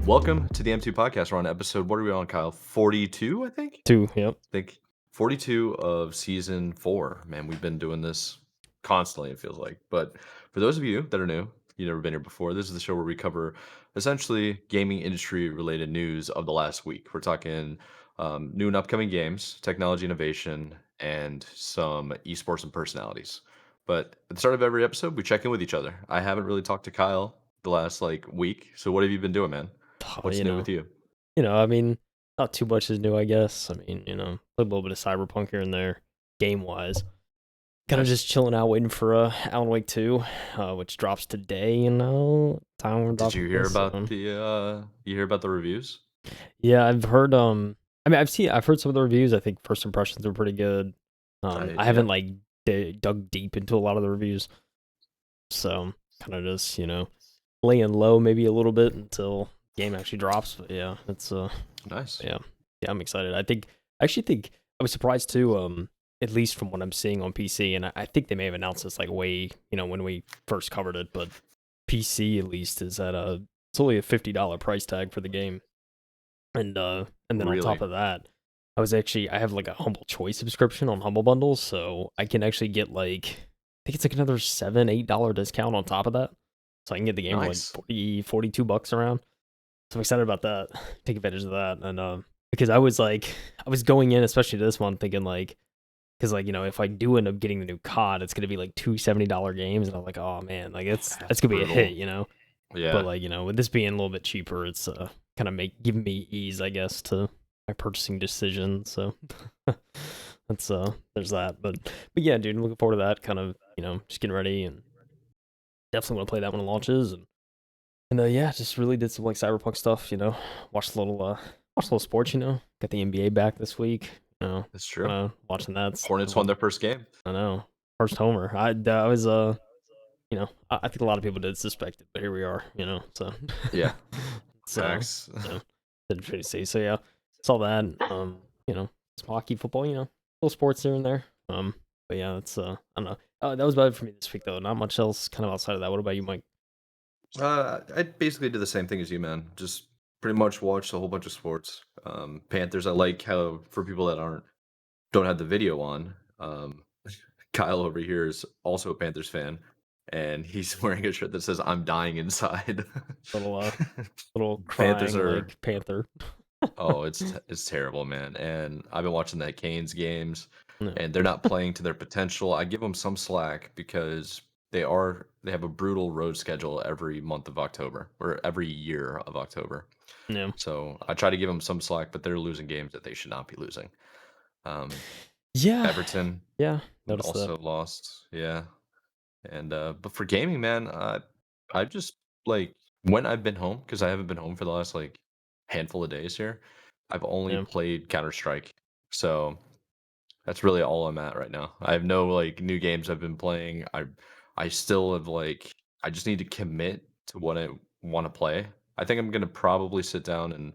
Welcome to the M2 podcast. We're on episode, what are we on, Kyle? 42, I think? Two, yep. I think 42 of season 4. Man, we've been doing this constantly, it feels like. But for those of you that are new, you've never been here before, this is the show where we cover essentially gaming industry related news of the last week. We're talking new and upcoming games, technology innovation, and some esports and personalities. But at the start of every episode, we check in with each other. I haven't really talked to Kyle the last week. So what have you been doing, man? Oh, What's new with you? I mean, not too much is new, I guess. I mean, a little bit of Cyberpunk here and there, game wise. Kind of Nice. just chilling out, waiting for Alan Wake 2, which drops today. Time we're Did you dropping hear this. about the reviews? Yeah, I've heard. I mean, I've heard some of the reviews. I think first impressions were pretty good. I haven't dug deep into a lot of the reviews, so kind of just laying low maybe a little bit until game actually drops. But yeah, it's Nice. yeah, I'm excited. I actually think I was surprised too. At least from what I'm seeing on PC, and I think they may have announced this way, when we first covered it. But PC at least is at it's only a $50 price tag for the game, and then on top of that, I have a Humble Choice subscription on Humble Bundles, so I can actually get I think it's another $7-8 discount on top of that, so I can get the game Nice. for $42 around. So I'm excited about that. Take advantage of that, and because I was going in, especially this one, thinking because if I do end up getting the new COD, it's gonna be two $70 games, and I'm like, oh man, that's gonna be a hit, Yeah. But with this being a little bit cheaper, it's kind of giving me ease, I guess, to my purchasing decision. So that's there's that. But yeah, dude, looking forward to that. Kind of just getting ready, and definitely want to play that when it launches, and yeah, just really did some Cyberpunk stuff. Watched a little sports. Got the NBA back this week. That's true. Watching that. Hornets won their first game. I know, first homer. I was I think a lot of people did suspect it, but here we are. So Yeah. Facts. Didn't really see. So yeah, saw that. Some hockey, football. Little sports here and there. But yeah, it's I don't know. That was about it for me this week, though. Not much else kind of outside of that. What about you, Mike? I basically did the same thing as you, man. Just pretty much watched a whole bunch of sports. Panthers. I like how, for people that don't have the video on, Kyle over here is also a Panthers fan, and he's wearing a shirt that says "I'm dying inside." Little Panthers crying panther. Oh, it's terrible, man. And I've been watching the Canes games, No. and they're not playing to their potential. I give them some slack because they have a brutal road schedule every month of October, or every year of October. Yeah. So I try to give them some slack, but they're losing games that they should not be losing. Yeah. Everton, Yeah. also lost. Yeah. And but for gaming, man, I just when I've been home, because I haven't been home for the last handful of days here, I've only played Counter-Strike. So that's really all I'm at right now. I have no new games I've been playing. I still have I just need to commit to what I want to play. I think I'm gonna probably sit down and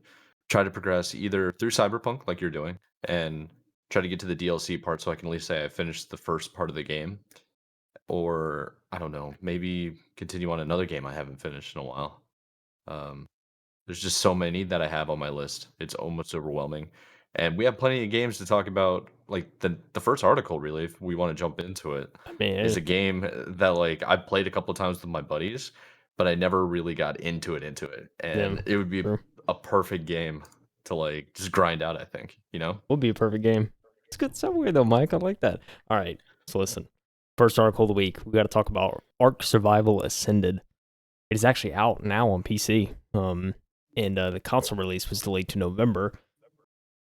try to progress either through Cyberpunk like you're doing, and try to get to the DLC part so I can at least say I finished the first part of the game. Or I don't know, maybe continue on another game I haven't finished in a while. Um, there's just so many that I have on my list. It's almost overwhelming. And we have plenty of games to talk about. The first article, really, if we want to jump into it, is a game that I've played a couple of times with my buddies, but I never really got into it. And it would be a perfect game to just grind out, I think, Would be a perfect game. It's good somewhere though, Mike. I like that. All right. So listen. First article of the week, we got to talk about Ark Survival Ascended. It is actually out now on PC. And the console release was delayed to November.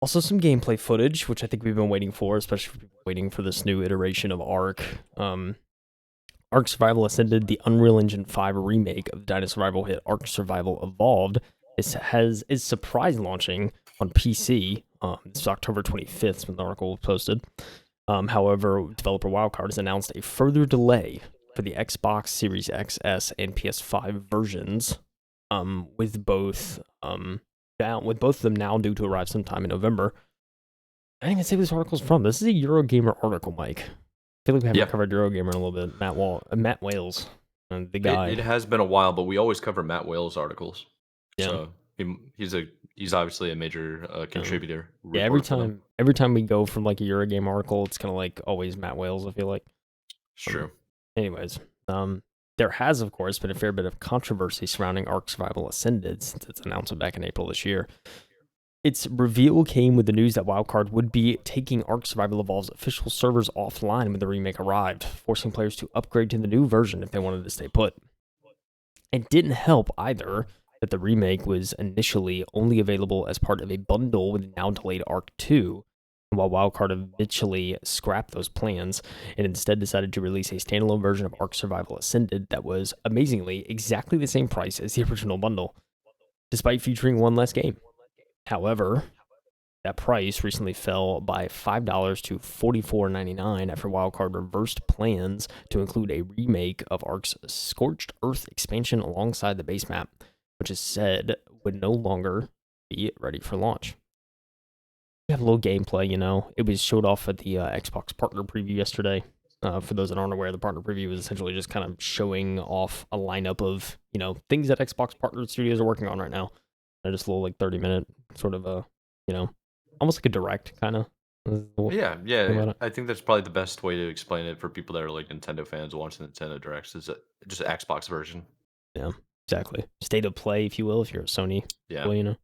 Also, some gameplay footage, which I think we've been waiting for, especially for people waiting for this new iteration of Ark. Ark Survival Ascended, the Unreal Engine 5 remake of the Dino Survival hit Ark Survival Evolved, is surprise launching on PC. This is October 25th when the article was posted. However, developer Wildcard has announced a further delay for the Xbox Series XS and PS5 versions, with both of them now due to arrive sometime in November. I didn't even say where this article's from. This is a Eurogamer article, Mike. I feel like we haven't covered Eurogamer in a little bit. Matt Wales, the guy. It has been a while, but we always cover Matt Wales articles. Yeah. So he's obviously a major Um, contributor. yeah, Report for them. every time we go from like a Eurogame article, it's kind of like always Matt Wales. I feel like. It's Um, true. anyways, there has of course been a fair bit of controversy surrounding Ark Survival Ascended since its announcement back in April this year. Its reveal came with the news that Wildcard would be taking Ark Survival Evolved's official servers offline when the remake arrived, forcing players to upgrade to the new version if they wanted to stay put. It didn't help either that the remake was initially only available as part of a bundle with the now delayed Ark 2. And while Wildcard eventually scrapped those plans and instead decided to release a standalone version of Ark Survival Ascended that was amazingly exactly the same price as the original bundle, despite featuring one less game. However, that price recently fell by $5 to $44.99 after Wildcard reversed plans to include a remake of Ark's Scorched Earth expansion alongside the base map, which is said would no longer be ready for launch. We have a little gameplay, It was showed off at the Xbox partner preview yesterday. For those that aren't aware, the partner preview is essentially just kind of showing off a lineup of, things that Xbox partner studios are working on right now. And just a little like 30-minute sort of a, you know, almost like a direct kind of Yeah, thing yeah. about it. I think that's probably the best way to explain it for people that are like Nintendo fans watching Nintendo Directs is just an Xbox version. Yeah, exactly. State of play, if you will, if you're a Sony Yeah, boy.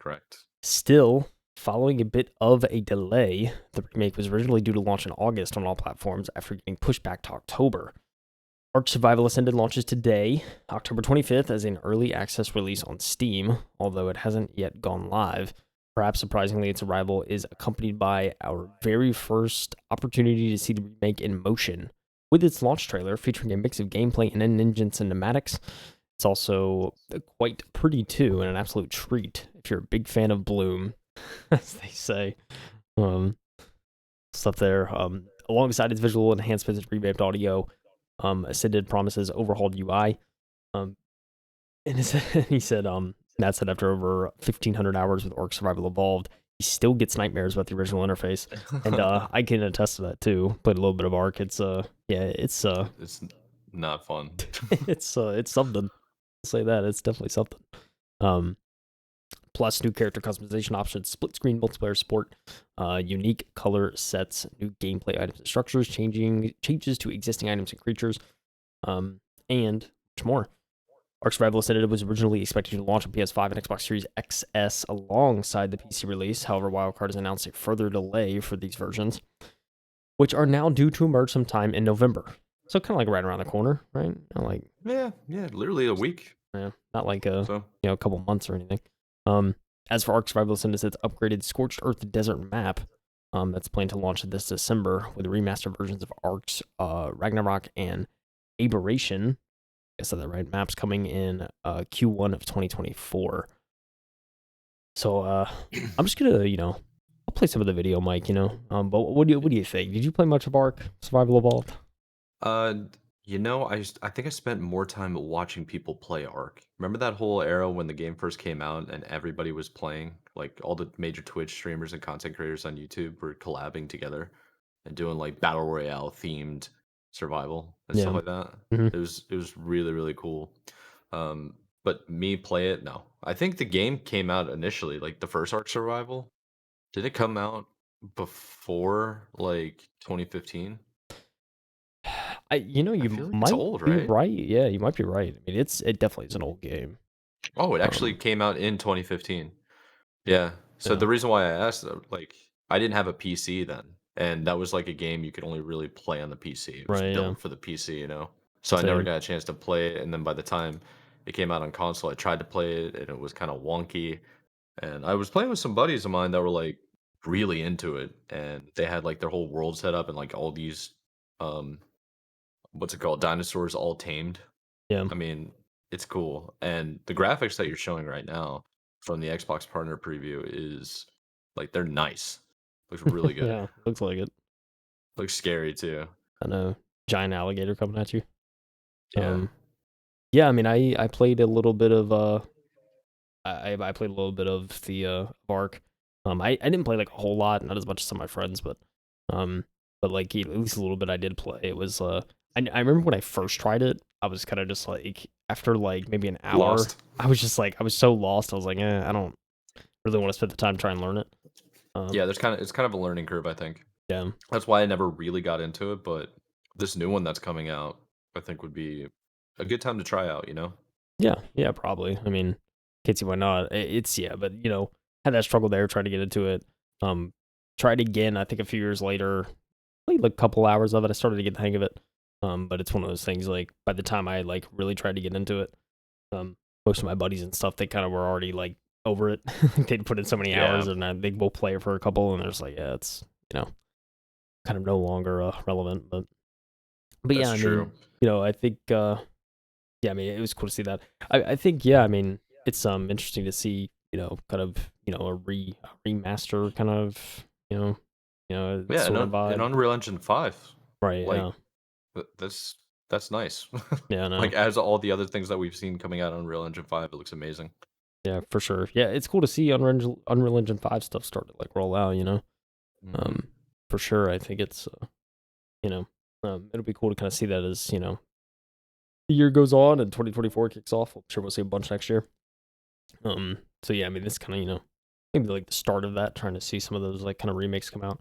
correct. Still, following a bit of a delay, the remake was originally due to launch in August on all platforms after getting pushed back to October. Ark Survival Ascended launches today, October 25th, as an early access release on Steam, although it hasn't yet gone live. Perhaps surprisingly, its arrival is accompanied by our very first opportunity to see the remake in motion, with its launch trailer featuring a mix of gameplay and in-engine cinematics. It's also quite pretty too, and an absolute treat if you're a big fan of Bloom, as they say. Um, Stuff there. Alongside its visual enhancements and revamped audio, Ascended promises overhauled UI. Um, and he said, Matt said after over 1,500 hours with Orc Survival Evolved, he still gets nightmares about the original interface, and I can attest to that too. Played a little bit of Arc. It's not fun. It's something. I'll say that it's definitely something. Um, Plus new character customization options, split screen multiplayer support, unique color sets, new gameplay items and structures, changes to existing items and creatures, and much more. Ark Survival Ascended was originally expected to launch on PS5 and Xbox Series XS alongside the PC release. However, Wildcard has announced a further delay for these versions, which are now due to emerge sometime in November. So kind of like right around the corner, right? Not like Yeah, literally a week. not like So a couple months or anything. Um, as for Ark Survival Ascended, its upgraded Scorched Earth desert map, that's planned to launch this December with remastered versions of Ark's Ragnarok and Aberration. I said that right. Maps coming in Q1 of 2024. So I'm just gonna, I'll play some of the video, Mike. But what do you think? Did you play much of Ark Survival Evolved? Uh, I think I spent more time watching people play Ark. Remember that whole era when the game first came out and everybody was playing? Like all the major Twitch streamers and content creators on YouTube were collabing together and doing like battle royale themed survival and stuff Yeah. like that. Hmm. It was really really cool. But me play it, no. I think the game came out initially, like the first Ark Survival. Did it come out before like 2015? I You feel like it's might old, be right? right. Yeah, you might be right. I mean, it definitely is an old game. Oh, it actually Um, came out in 2015. Yeah. So yeah. the reason why I asked, like, I didn't have a PC then, and that was like a game you could only really play on the PC. It was Right. Yeah. built for the PC. So I never Same. got a chance to play it. And then by the time it came out on console, I tried to play it, and it was kind of wonky. And I was playing with some buddies of mine that were like really into it, and they had like their whole world set up and like all these, um, what's it called, dinosaurs all tamed. Yeah. I mean, it's cool. And the graphics that you're showing right now from the Xbox partner preview is like they're nice. Looks really good. Yeah. Looks like it. Looks scary too. I know. Giant alligator coming at you. Yeah. Um. Yeah. I mean, I played a little bit of I played a little bit of the Ark. I didn't play like a whole lot, not as much as some of my friends, but like at least a little bit I did play. It was I remember when I first tried it, I was kind of just like after like maybe an hour, Lost. I was just like I was so lost. I was like, I don't really want to spend the time trying to learn it. Yeah, it's kind of a learning curve, I think. Yeah, That's why I never really got into it, but this new one that's coming out, I think would be a good time to try out, you know? yeah, probably. I mean, can't see why not. It's yeah, but had that struggle there trying to get into it. Um, Tried again. I think a few years later, played like a couple hours of it. I started to get the hang of it. But it's one of those things like by the time I like really tried to get into it, most of my buddies and stuff they kind of were already like over it. They'd put in so many hours Yeah, and they both play it for a couple, and they're just like, yeah, it's kind of no longer relevant. But yeah, that's I true. mean, I think yeah, I mean, it was cool to see that. I think yeah, I mean, it's interesting to see kind of a remaster kind of Yeah, sort of in vibe, Unreal Engine 5, right? like Yeah, that's nice. yeah, Like no, as all the other things that we've seen coming out on Unreal Engine 5, it looks amazing. yeah, for sure. Yeah, it's cool to see Unreal Engine 5 stuff start to like roll out. Hmm. Um, for sure. I think it's you know, it'll be cool to kind of see that as the year goes on and 2024 kicks off. I'm sure we'll see a bunch next year. So yeah, I mean, this kind of maybe like the start of that, trying to see some of those like kind of remakes come out.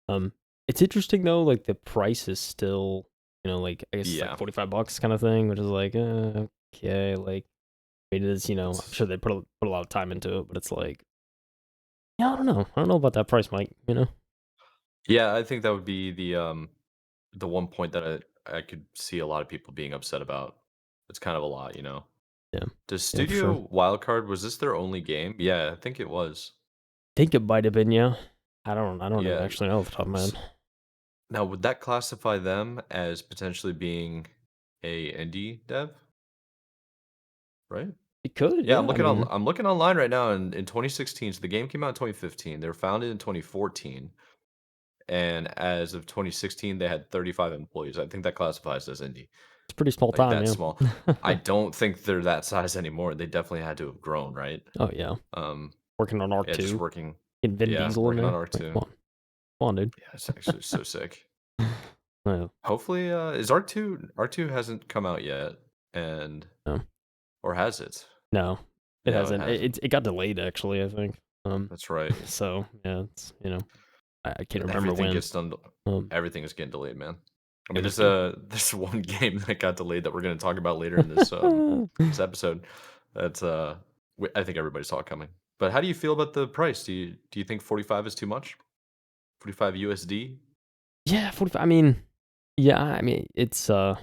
Um, it's interesting though, like the price is still like I guess it's like Yeah, $45 kind of thing, which is like okay, like it is. I'm it's sure they put a lot of time into it, but it's like yeah, I don't know about that price, Mike. yeah. I think that would be the one point that I could see a lot of people being upset about. It's kind of a lot, you know. Yeah, Does yeah, for sure. Studio Wildcard was this their only game? Yeah, I think it was. Think it might have been, yeah. I don't even Yeah. actually know off the top of my s- head. Now, would that classify them as potentially being a indie dev, right? It could, Yeah, yeah. I mean, I'm looking online right now in 2016. So the game came out in 2015. They were founded in 2014, and as of 2016, they had 35 employees. I think that classifies as indie, it's a pretty small like time, that yeah. small. I don't think they're that size anymore. They definitely had to have grown, right? Oh yeah, Um, working on Arc yeah, just 2, working. getting Vin Yeah, Diesel in working on there. art Like, too. come on, dude. Yeah, it's actually so sick. Yeah, Hopefully, is R2 hasn't come out yet, and no, or has it? no, it No, it hasn't. hasn't. It got delayed actually, I think. That's right. So yeah, it's I can't remember Everything when. gets done. Um, Everything is getting delayed, man. I mean, Everything. there's one game that got delayed that we're going to talk about later in this episode. That's I think everybody saw it coming. But how do you feel about the price? Do you think 45 is too much? 45 USD? Yeah, 45. I mean, yeah, I mean it's I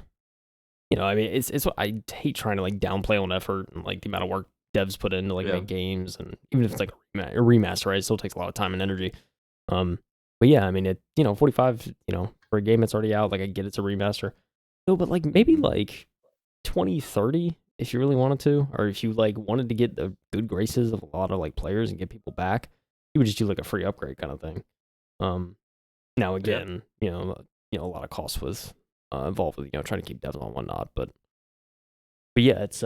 mean it's what I hate trying to like downplay on effort and like the amount of work devs put in to like Yeah. make games, and even if it's like a remaster, right? It still takes a lot of time and energy. Um, but yeah, I mean, 45, for a game that's already out, like I get it's a remaster. No, but like maybe Hmm. like 20, 30, if you really wanted to, or if you like wanted to get the good graces of a lot of like players and get people back, you would just do like a free upgrade kind of thing. Um, Now Yeah. again, a lot of costs was involved with trying to keep devs on whatnot, but yeah, it's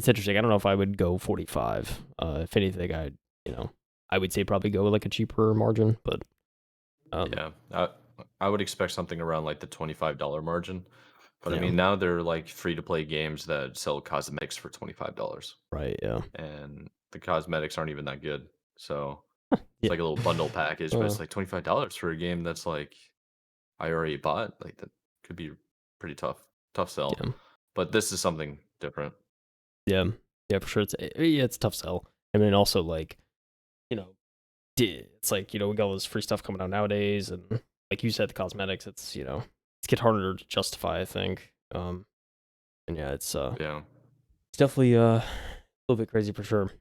interesting. I don't know if I would go 45. If anything, you know I would say probably go with like a cheaper margin, but um, Yeah. I would expect something around like the $25 margin. But I yeah, mean, now they're like free to play games that sell cosmetics for $25. right, yeah, And the cosmetics aren't even that good. So it's yeah, like a little bundle package, but uh, it's like $25 for a game that's like I already bought. Like that could be pretty tough sell. yeah, But this is something different. yeah, yeah, for sure. Yeah, it's a tough sell. I mean, also like you know, it's like we got all this free stuff coming out nowadays, and like you said, the cosmetics, it's get harder to justify. I think, and yeah, Yeah. it's definitely a little bit crazy for sure.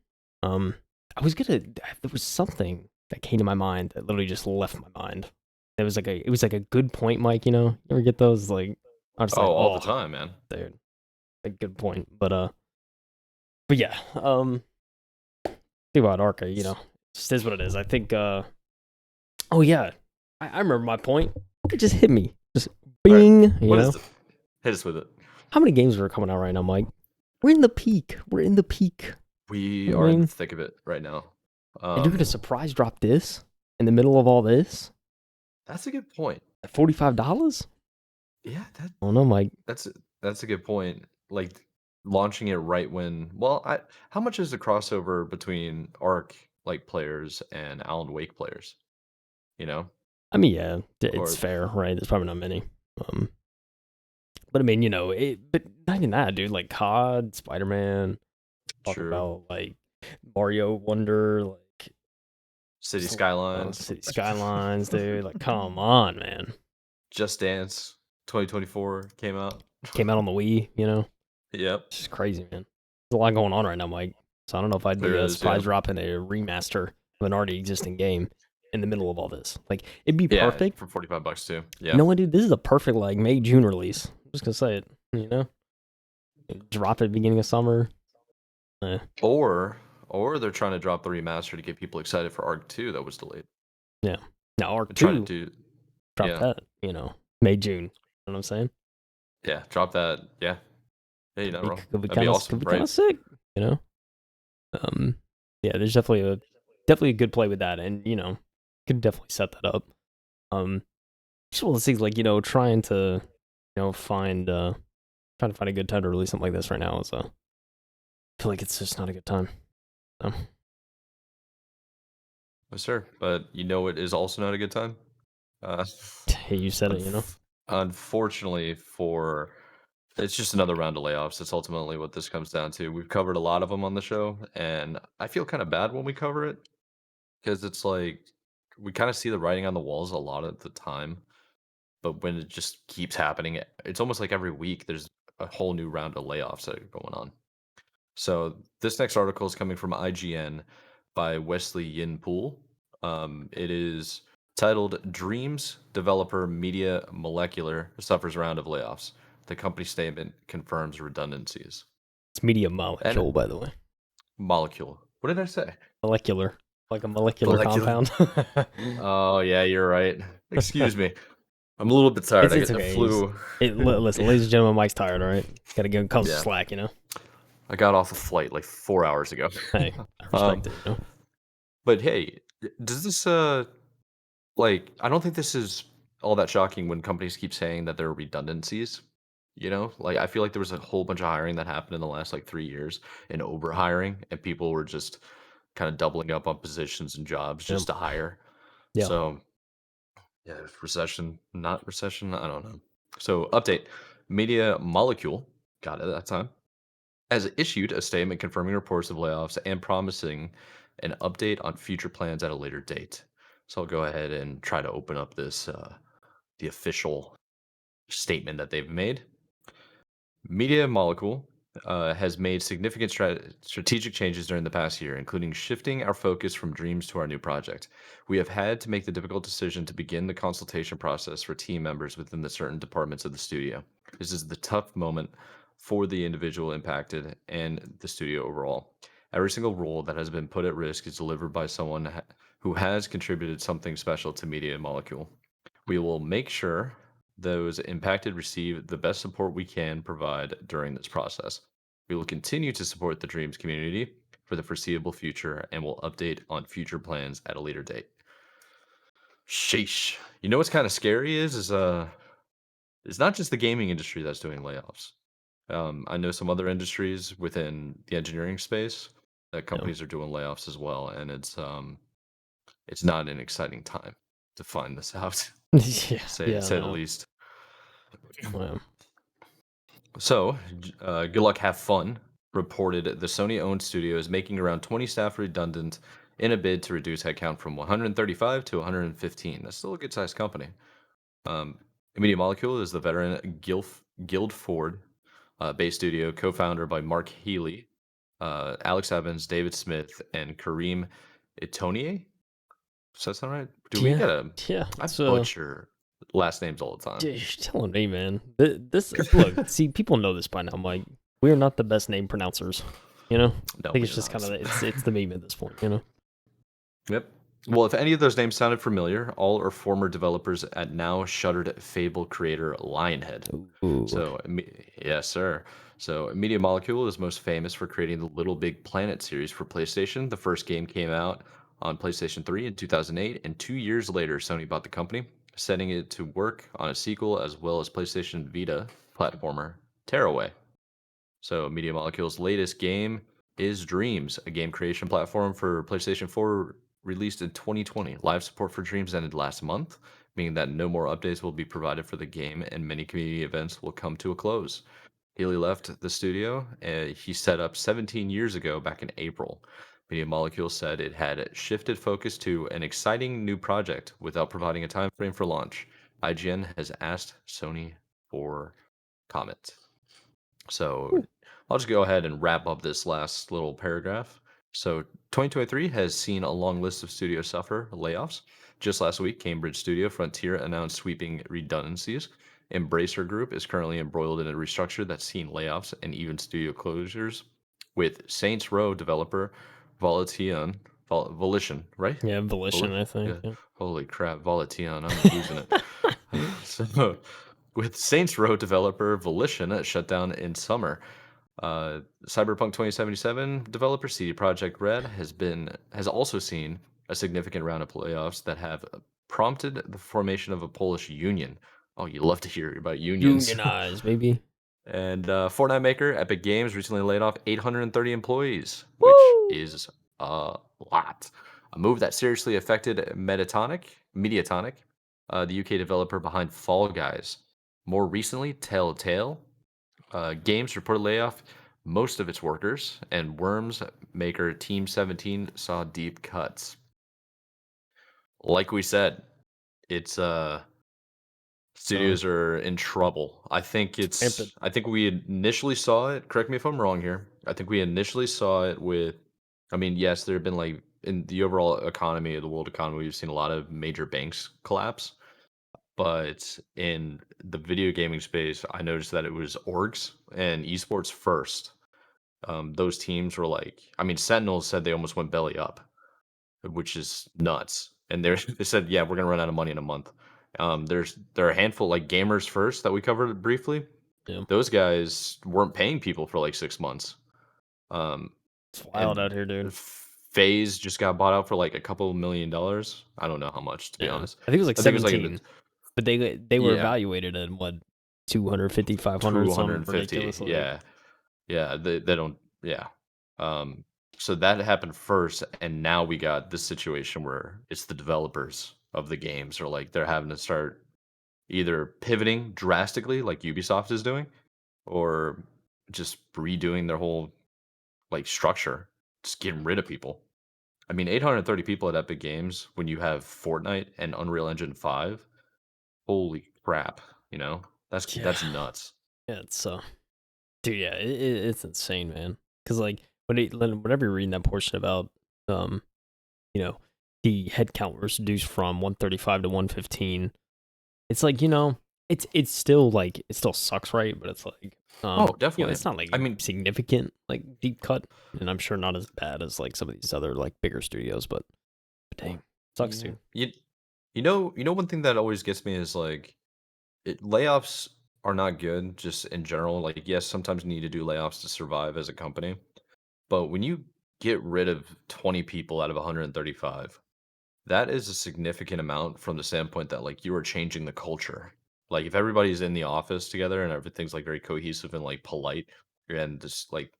Um, I was gonna. There was something that came to my mind that literally just left my mind. It was like a good point, Mike. You ever get those? Like, I was just like, Oh, all the oh, time, man. dude, a good point. But yeah. Think about Arca. S- Just is what it is. I think. Oh yeah, I remember my point. It just hit me. Just All right. bing. What is it? Hit us with it. How many games are coming out right now, Mike? We're in the peak. We're in the peak. We You know are what I in the mean? thick of it right now. And you're gonna surprise drop this in the middle of all this That's a good point. at $45? Yeah, I don't know, Mike. that's that's a good point. Like launching it right when how much is the crossover between Arc like players and Alan Wake players? You know, I mean, yeah, it's or fair, right? There's probably not many. Um, but I mean, but not even that, dude. Like COD, Spider Man, talk true about like Mario Wonder, like City Skylines, City Skylines, dude. Like, come on, man. Just Dance 2024 came out. Came out on the Wii. Yep, It's just crazy, man. There's a lot going on right now, Mike. So I don't know if I'd there be is. Yeah, surprised dropping a remaster of an already existing game in the middle of all this. Like, it'd be yeah, perfect. for $45 too. You Yeah, know what, dude? This is a perfect like May June release. I'm just gonna say it. Drop it at the beginning of summer. Eh, or they're trying to drop the remaster to get people excited for Arc 2 that was delayed. yeah. Now Arc And try to Two, do drop yeah, that. May June. You know what I'm saying? yeah, drop that. Yeah, hey, you're Could not be wrong. could be That'd be kind of awesome, could be kind right? of sick. You know. Yeah. There's definitely a good play with that, and could definitely set that up. Just one of those things like trying to find a good time to release something like this right now is I feel like it's just not a good time. So, Yes, sir. But it is also not a good time. Uh, hey, you said it. unfortunately, for it's just another round of layoffs. That's ultimately what this comes down to. We've covered a lot of them on the show, and I feel kind of bad when we cover it because it's like we kind of see the writing on the walls a lot of the time. But when it just keeps happening, it's almost like every week there's a whole new round of layoffs that are going on. So this next article is coming from IGN by Wesley Yin Poole. It is titled "Dreams Developer Media Molecular Suffers Round of Layoffs." The company statement confirms redundancies. It's media And molecule, by the way. molecule. What did I say? Molecular, like a molecular Molecular. compound. Oh yeah, you're right. Excuse me. I'm a little bit tired. it's I it's get the okay. flu. Listen, ladies and gentlemen, Mike's tired. All right, gotta give him some Yeah, slack. I got off a flight like 4 hours ago. Hey, I um, respect it. but hey, does this I don't think this is all that shocking when companies keep saying that there are redundancies. Like I feel like there was a whole bunch of hiring that happened in the last like 3 years and overhiring, and people were just kind of doubling up on positions and jobs Yep. just to hire. Yeah. So yeah, recession, not recession, I don't know. So update, Media Molecule, got it that time, has issued a statement confirming reports of layoffs and promising an update on future plans at a later date. So I'll go ahead and try to open up this the official statement that they've made. Media Molecule has made significant strategic changes during the past year, including shifting our focus from dreams to our new project. We have had to make the difficult decision to begin the consultation process for team members within the certain departments of the studio. This is the tough moment for the individual impacted and the studio overall. Every single role that has been put at risk is delivered by someone who has contributed something special to Media Molecule. We will make sure those impacted receive the best support we can provide during this process. We will continue to support the Dreams community for the foreseeable future and will update on future plans at a later date. Sheesh. What's kind of scary is it's not just the gaming industry that's doing layoffs. I know some other industries within the engineering space that Yeah. companies are doing layoffs as well, and it's not an exciting time to find this out. Yeah. Yeah. Say the No. least. Well, So, good luck, have fun. Reported the Sony owned studio is making around 20 staff redundant in a bid to reduce headcount from 135 to 115. That's still a good sized company. Um, Media Molecule is the veteran Guildford based studio, co founder by Mark Healy, Alex Evans, David Smith, and Kareem Itonier. Does that sound right? Do we yeah. get a. Yeah. I It's butcher last names all the time. you're telling me, man. This look. See, people know this by now, Mike. We are not the best name pronouncers. I No, think we it's are just kind not. of it's the meme at this point. Yep. Well, if any of those names sounded familiar, all are former developers at now shuttered Fable creator Lionhead. Ooh. So, yes, sir. So, Media Molecule is most famous for creating the Little Big Planet series for PlayStation. The first game came out on PlayStation 3 in 2008, and 2 years later, Sony bought the company. setting it to work on a sequel as well as PlayStation Vita platformer Tearaway. So, Media Molecule's latest game is Dreams, a game creation platform for PlayStation 4 released in 2020. Live support for Dreams ended last month, meaning that no more updates will be provided for the game and many community events will come to a close. Healy left the studio he set up 17 years ago back in April. Media Molecule said it had shifted focus to an exciting new project without providing a time frame for launch. IGN has asked Sony for comment. So Ooh, I'll just go ahead and wrap up this last little paragraph. So 2023 has seen a long list of studios suffer layoffs. Just last week, Cambridge studio Frontier announced sweeping redundancies. Embracer Group is currently embroiled in a restructure that's seen layoffs and even studio closures, with Saints Row developer Volition, Volition, right? yeah, Volition, I think. Yeah. Yeah. Holy crap, Volition, I'm losing it. So, with Saints Row developer Volition shut down in summer, Cyberpunk 2077 developer CD Projekt Red has also seen a significant round of layoffs that have prompted the formation of a Polish union. Oh, you love to hear about unions. Unionize, baby. And Fortnite maker Epic Games recently laid off 830 employees, which Woo! is a lot. A move that seriously affected Mediatonic, the UK developer behind Fall Guys. More recently, Telltale Games reported layoff most of its workers, and Worms maker Team 17 saw deep cuts. Like we said, it's Um, studios are in trouble. Rampant. I think we initially saw it, correct me if I'm wrong here. I think we initially saw it with I mean, yes, there have been like in the overall economy of the world economy, we've seen a lot of major banks collapse. But in the video gaming space, I noticed that it was orgs and esports first. Those teams were like, I mean, Sentinels said they almost went belly up, which is nuts. And they said, yeah, we're gonna run out of money in a month. There are a handful like Gamers First that we covered briefly. Yeah. Those guys weren't paying people for like 6 months. Um, It's wild and out here, dude. Phase just got bought out for like a couple $1 million. I don't know how much to be Yeah. honest. I think it was like I think it was like in the 17, but they were yeah evaluated at what 250, 500, some 250. ridiculous like. Yeah, yeah. They don't. Yeah. Um. So that happened first, and now we got this situation where it's the developers of the games are like they're having to start either pivoting drastically, like Ubisoft is doing, or just redoing their whole like structure, just getting rid of people. I mean, 830 people at Epic Games when you have Fortnite and Unreal Engine 5. Holy crap! You know Yeah. that's nuts. Yeah, it's dude, yeah, it's insane, man. Cuz like whenever you're reading that portion about um, you know, the headcount was reduced from 135 to 115. It's like, it's still like it still sucks, right? But it's like Oh, definitely. it's not like I a mean, significant like deep cut, and I'm sure not as bad as like some of these other like bigger studios, but dang, sucks, yeah. dude. You know, one thing that always gets me is like layoffs are not good just in general. Like, yes, sometimes you need to do layoffs to survive as a company, but when you get rid of 20 people out of 135, that is a significant amount from the standpoint that like you are changing the culture. Like if everybody's in the office together and everything's like very cohesive and like polite and just like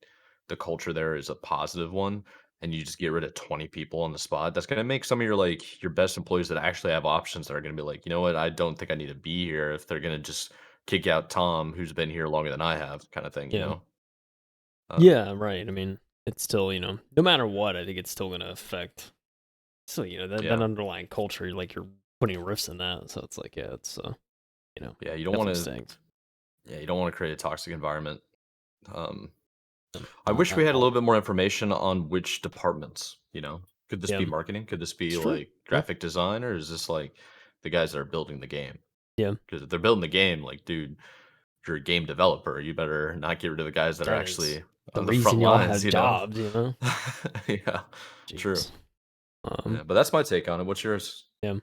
the culture there is a positive one and you just get rid of 20 people on the spot, that's gonna make some of your like your best employees that actually have options that are gonna be like, you know what, I don't think I need to be here if they're gonna just kick out Tom who's been here longer than I have, kind of thing, you Yeah. know? Um, Yeah, right. I mean, it's still, no matter what, I think it's still gonna affect so, that yeah. underlying culture, like you're putting riffs in that. So it's like, yeah, it's Yeah, you don't definitely wanna stings. yeah, you don't want to create a toxic environment. Um I Not wish we at had a all. litlittle bit more information on which departments, you know? Could this Yeah. be marketing? Could this be It's true. like Yeah. graphic design or is this like the guys that are building the game? Yeah. Because if they're building the game, like, dude, if you're a game developer, you better not get rid of the guys that are That is actually the on the front reason y'all lines, have you know? jobs. Yeah, true. Jeez. Yeah, but that's my take on it. What's yours? Yeah.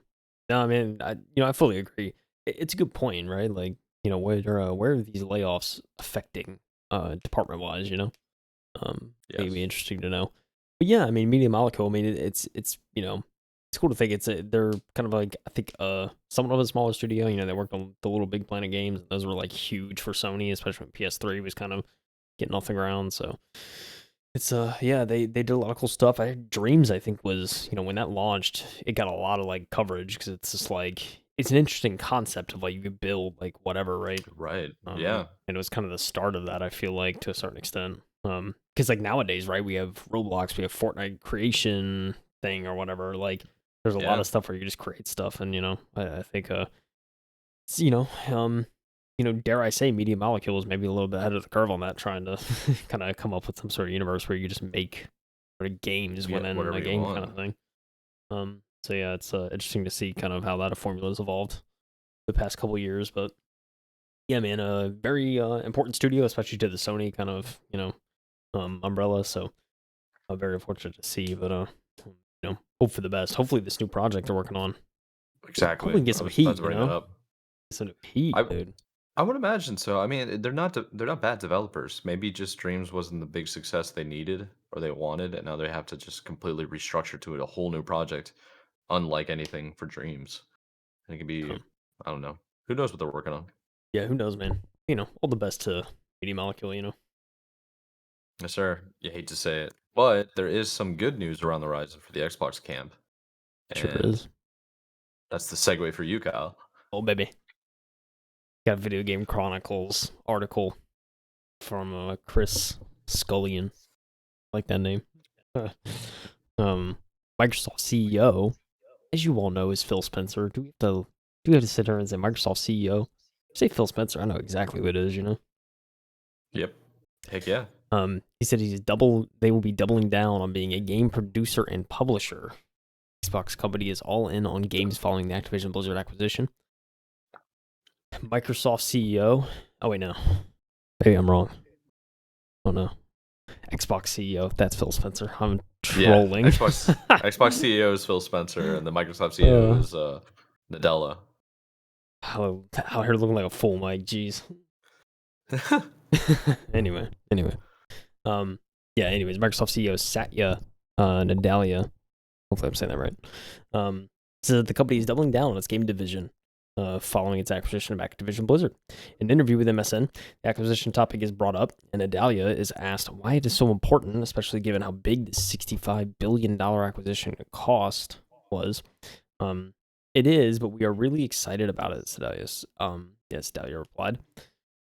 No, I mean, I fully agree. It's a good point, right? Like, where are these layoffs affecting, department wise? Maybe Yes. interesting to know. But yeah, I mean, Media Molecule. I mean, it's it's cool to think they're kind of like, I think, somewhat of a smaller studio. You know, they worked on the Little Big Planet games. Those were like huge for Sony, especially when PS3 was kind of getting off the ground. So it's yeah, they did a lot of cool stuff. Dreams, I think, was, you know, when that launched, it got a lot of like coverage because it's just like it's an interesting concept of like you could build like whatever, right? Right. Yeah. And it was kind of the start of that, I feel like, to a certain extent. Because like nowadays, right, we have Roblox, we have Fortnite creation thing or whatever. Like, there's a lot Yeah. of stuff where you just create stuff, and you know, I think you know, dare I say, Media Molecule is maybe a little bit ahead of the curve on that, trying to kind of come up with some sort of universe where you just make sort of games Yeah. within Whatever a you game kind of want. thing. So yeah, it's interesting to see kind of how that formula has evolved the past couple years, but yeah, man, a very important studio, especially to the Sony kind of, you know, umbrella. So very fortunate to see, but you know, hope for the best. Hopefully, this new project they're working on, Exactly. hopefully, get I some was about heat. to You bring that know, up. get some heat, I dude. I would imagine so. I mean, they're not bad developers. Maybe just Dreams wasn't the big success they needed or they wanted, and now they have to just completely restructure to it a whole new project, unlike anything for Dreams. And it could be, Um, I don't know. Who knows what they're working on? yeah, who knows, man? You know, all the best to Media Molecule. You know, Yes, sir. You hate to say it, but there is some good news around the horizon for the Xbox camp, sure and is. that's the segue for you, Kyle. Oh baby, got a Video Game Chronicles article from Chris Scullion. Like that name. um, Microsoft CEO, as you all know, is Phil Spencer. Do we have to sit here and say Microsoft CEO? Say Phil Spencer, I know exactly what it is. You know. Yep. Heck yeah. He said they will be doubling down on being a game producer and publisher. Xbox company is all in on games following the Activision Blizzard acquisition. Microsoft CEO. Oh wait, no. Maybe I'm wrong. Oh no. Xbox CEO. That's Phil Spencer. I'm Yeah. trolling. Xbox CEO is Phil Spencer, and the Microsoft CEO uh, is Nadella. how here looking like a fool, Mike. Jeez. anyway. Um, yeah. Anyways, Microsoft CEO Satya Nadella. Hopefully, I'm saying that right. So the company is doubling down on its game division following its acquisition of Activision Blizzard. In an interview with MSN, the acquisition topic is brought up, and Adalia is asked why it is so important, especially given how big the $65 billion acquisition cost was. It is, but we are really excited about it, Sedalia. Yes, Adalia replied,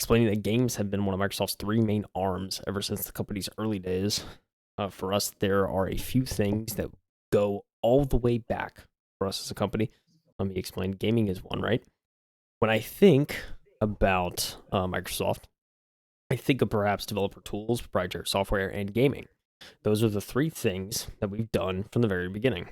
explaining that games have been one of Microsoft's three main arms ever since the company's early days. For us, there are a few things that go all the way back for us as a company. Let me explain. Gaming is one, right? When I think about Microsoft, I think of perhaps developer tools, proprietary software, and gaming. Those are the three things that we've done from the very beginning.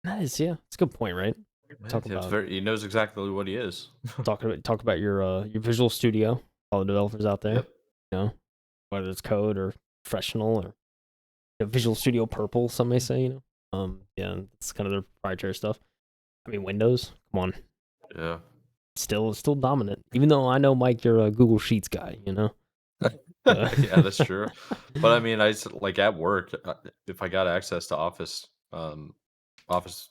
That is, yeah, it's a good point, right? Yeah, Talk about he knows exactly what he is. talk about your Visual Studio, all the developers out there, Yep. you know, whether it's code or professional or Visual Studio Purple, some may say, you know. Yeah, it's kind of their proprietary stuff. I mean, Windows, come on, Yeah. still dominant. Even though I know Mike, you're a Google Sheets guy, you know. Yeah, that's true. But I mean, like at work, if I got access to Office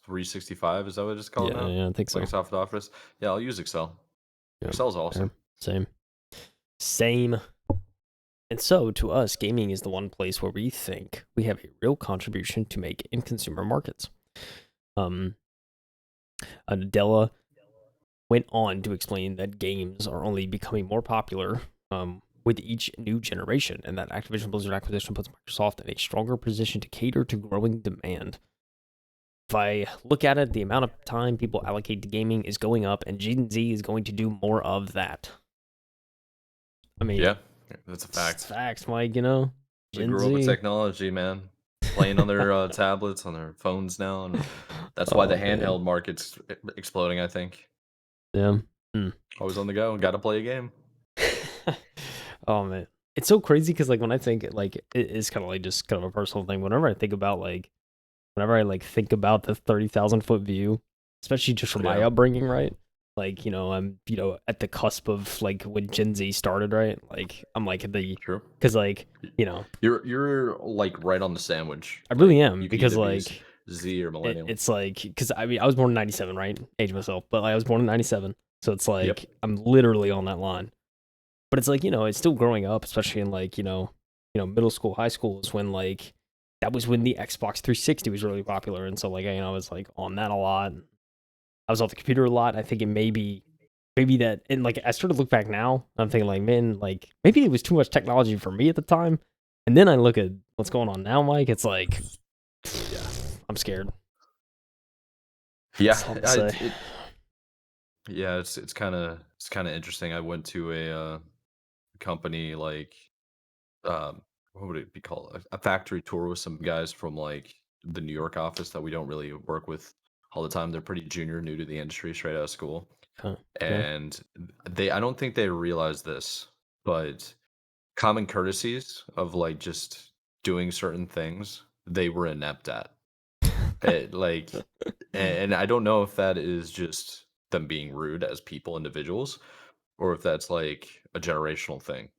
365, is that what it's called Yeah, now? yeah, I think so. Microsoft Office. Yeah, I'll use Excel. Yeah, Excel's fair. awesome. Same. And so, to us, gaming is the one place where we think we have a real contribution to make in consumer markets. Um, Nadella went on to explain that games are only becoming more popular with each new generation, and that Activision Blizzard acquisition puts Microsoft in a stronger position to cater to growing demand. If I look at it, the amount of time people allocate to gaming is going up, and Gen Z is going to do more of that. I mean, Yeah, that's a it's fact. facts, Mike, you know? They Gen grew up with Z. technology, man. Playing on their tablets, on their phones now, and that's why the Oh, man. handheld market's exploding. I think Yeah. Hmm. always on the go. Got to play a game. Oh man, it's so crazy because like when I think like it is kind of like just kind of a personal thing. Whenever I like think about the 30,000 foot view, especially just from my Yeah, upbringing, right? Like I'm at the cusp of like when Gen Z started, right? Like I'm like at the true. because like Y- you know you're like right on the sandwich. I really Like am you could because either be like Z or millennial? It's like, because I mean, I was born in '97, right? Age myself, but like, I was born in '97, so it's Yep. like I'm literally on that line. But it's like, it's still growing up, especially in like middle school, high school is when like that was when the Xbox 360 was really popular, and so like I was like on that a lot. I was off the computer a lot. I think it maybe that, and like I started to look back now, I'm thinking like, man, like maybe it was too much technology for me at the time. And then I look at what's going on now, Mike. It's like Yeah. I'm scared. Yeah. That's all to say. Yeah. It's kind of interesting. I went to a company like what would it be called? A factory tour with some guys from like the New York office that we don't really work with all the time. They're pretty junior, new to the industry, straight out of school. Okay. And I don't think they realize this, but common courtesies of like just doing certain things, they were inept at. Like, and I don't know if that is just them being rude as people, individuals, or if that's like a generational thing,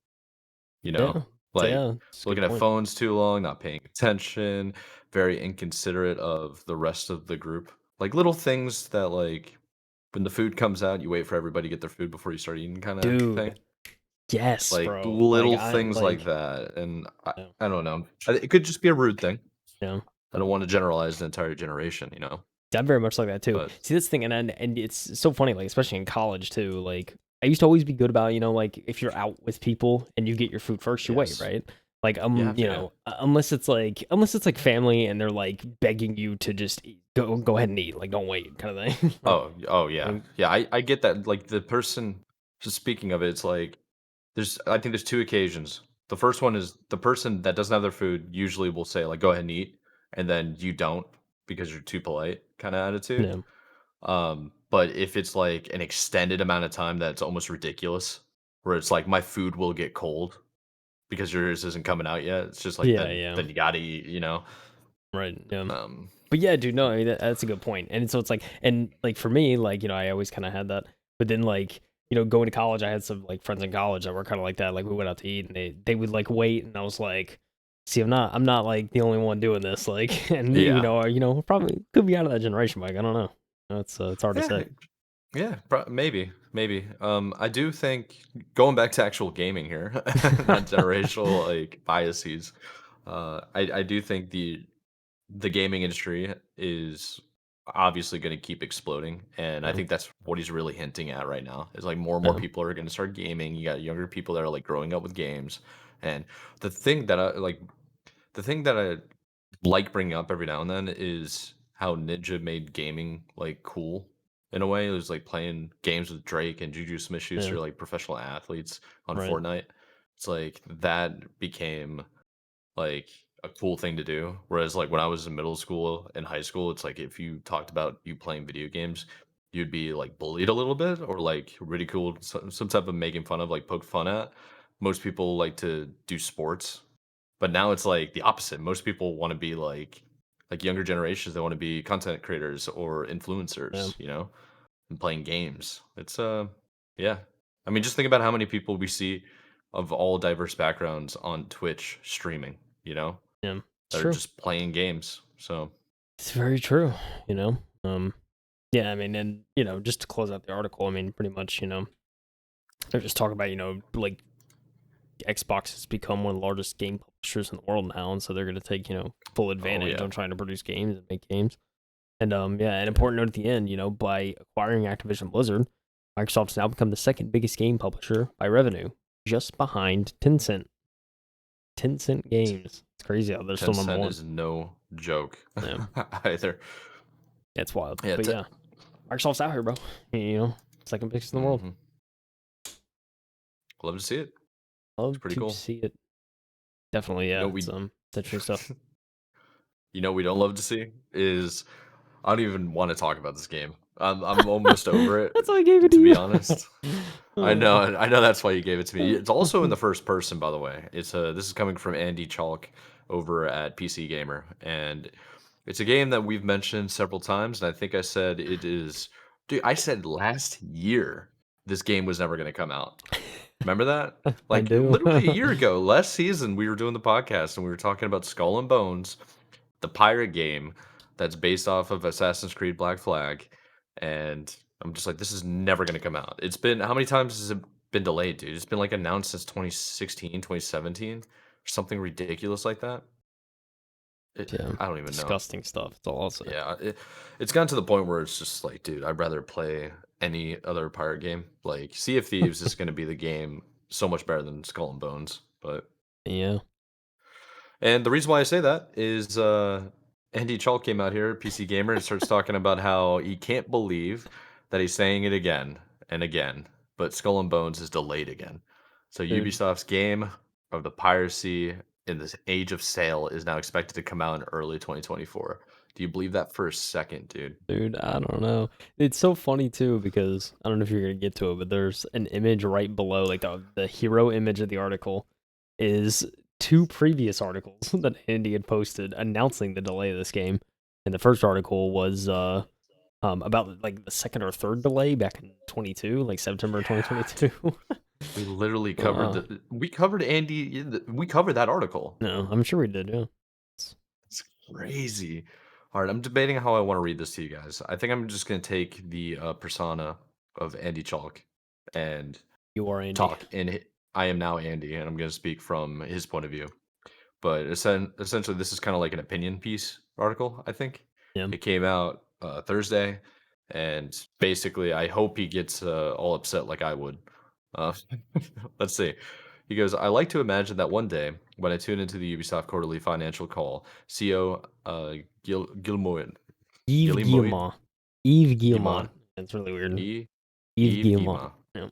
you know? Yeah. Like Yeah. It's a good looking at point. phones too long, not paying attention, very inconsiderate of the rest of the group. Like little things that like when the food comes out, you wait for everybody to get their food before you start eating kind of thing. Dude. Yes, Like bro. Like little I things like like that. And yeah. I don't know. It could just be a rude thing. Yeah. I don't want to generalize the entire generation, you know? I'm very much like that too. But See, this thing, and it's so funny, like especially in college too. Like I used to always be good about, like if you're out with people and you get your food first, you wait, yes, right? Like you have to. Yeah. unless it's like family and they're like begging you to just go ahead and eat, like don't wait, kind of thing. Oh, yeah. Like, Yeah, I get that. Like the person, just speaking of it, it's like I think there's two occasions. The first one is the person that doesn't have their food usually will say like go ahead and eat, and then you don't because you're too polite kind of attitude. yeah, But if it's like an extended amount of time that's almost ridiculous, where it's like my food will get cold because yours isn't coming out yet. It's just like yeah, then yeah, then you gotta eat, you know? right, yeah. Um But yeah, dude, no, I mean, that's a good point. And so it's like, and like for me, like, I always kind of had that. But then, like, going to college, I had some like friends in college that were kind of like that. Like, we went out to eat and they would like wait. And I was like, see, I'm not like the only one doing this. Like, and, yeah. probably could be out of that generation, Mike. I don't know. It's hard to Yeah. say. Yeah, maybe. I do think going back to actual gaming here, not generational like biases. I do think the gaming industry is obviously going to keep exploding, and I Yeah. think that's what he's really hinting at right now. Is like more and more Yeah. people are going to start gaming. You got younger people that are like growing up with games, and the thing that I like, the thing that I like bringing up every now and then is how Ninja made gaming like cool in a way. It was like playing games with Drake and Juju Yeah. Smith-Schuster, like professional athletes on Right. Fortnite. It's like that became like a cool thing to do. Whereas like when I was in middle school and high school, it's like if you talked about you playing video games, you'd be like bullied a little bit or like ridiculed, some type of making fun of, like poked fun at. Most people like to do sports, but now it's like the opposite. Most people want to be like younger generations. They want to be content creators or Yeah. influencers, you know, and playing games. It's yeah. I mean, just think about how many people we see of all diverse backgrounds on Twitch streaming, you know, Yeah. It's that are true. just playing games. So, It's very true. You know. Yeah. I mean, and just to close out the article, I mean, pretty much, they're just talking about, like Xbox has become one of the largest game publishers in the world now, and so they're going to take full oh advantage yeah, on trying to produce games and make games. And yeah, an important note at the end, by acquiring Activision Blizzard, Microsoft's now become the second biggest game publisher by revenue, just behind Tencent. Tencent Games. It's crazy how they're still number Tencent one. is no joke Yeah, either. it's wild. Yeah, But yeah, Microsoft's out here, bro. Second biggest in the world. hmm love to see it. It's Love pretty to cool. see it. Definitely, You know yeah. we, It's interesting stuff. we don't love to see is I don't even want to talk about this game. I'm almost over it, That's why I gave it to to be you. honest. Oh, I know that's why you gave it to me. It's also in the first person, by the way. This is coming from Andy Chalk over at PC Gamer, and it's a game that we've mentioned several times. And I think I said it is. Dude, I said last year this game was never going to come out. Remember that? I Like do. literally a year ago, last season, we were doing the podcast and we were talking about Skull and Bones, the pirate game that's based off of Assassin's Creed Black Flag, and I'm just like, this is never gonna come out. It's been how many times has it been delayed, dude? It's been like announced since 2016, 2017, or something ridiculous like that. Yeah, I don't even know. disgusting stuff. That's all I'll say. Yeah, it's gotten to the point where it's just like, dude, I'd rather play any other pirate game. Like Sea of Thieves is gonna be the game so much better than Skull and Bones, but Yeah, and the reason why I say that is Andy Chalk came out here, PC Gamer, and starts talking about how he can't believe that he's saying it again and again, but Skull and Bones is delayed again. So dude. Ubisoft's game of the piracy in this age of sale is now expected to come out in early 2024. Do you believe that for a second, dude? Dude, I don't know. It's so funny too because I don't know if you're gonna get to it, but there's an image right below, like the hero image of the article is two previous articles that Andy had posted announcing the delay of this game. And the first article was about like the second or third delay back in 22, like September Yeah, 2022. we literally covered Wow. the we covered Andy we covered that article. No, I'm sure we did. Yeah, It's- It's crazy. All right, I'm debating how I want to read this to you guys. I think I'm just going to take the persona of Andy Chalk and you are Andy. talk I am now Andy, and I'm going to speak from his point of view. But essentially, this is kind of like an opinion piece article, I think. Yeah. It came out Thursday, and basically, I hope he gets all upset like I would. Uh, let's see. He goes, I like to imagine that one day, when I tune into the Ubisoft quarterly financial call, CEO Gilmoin, Yves Gilmoin, Guillemot. Yves Guimont, Guillemot. That's really weird. E, Yves Eve Guillemot. Guimont, Yeah.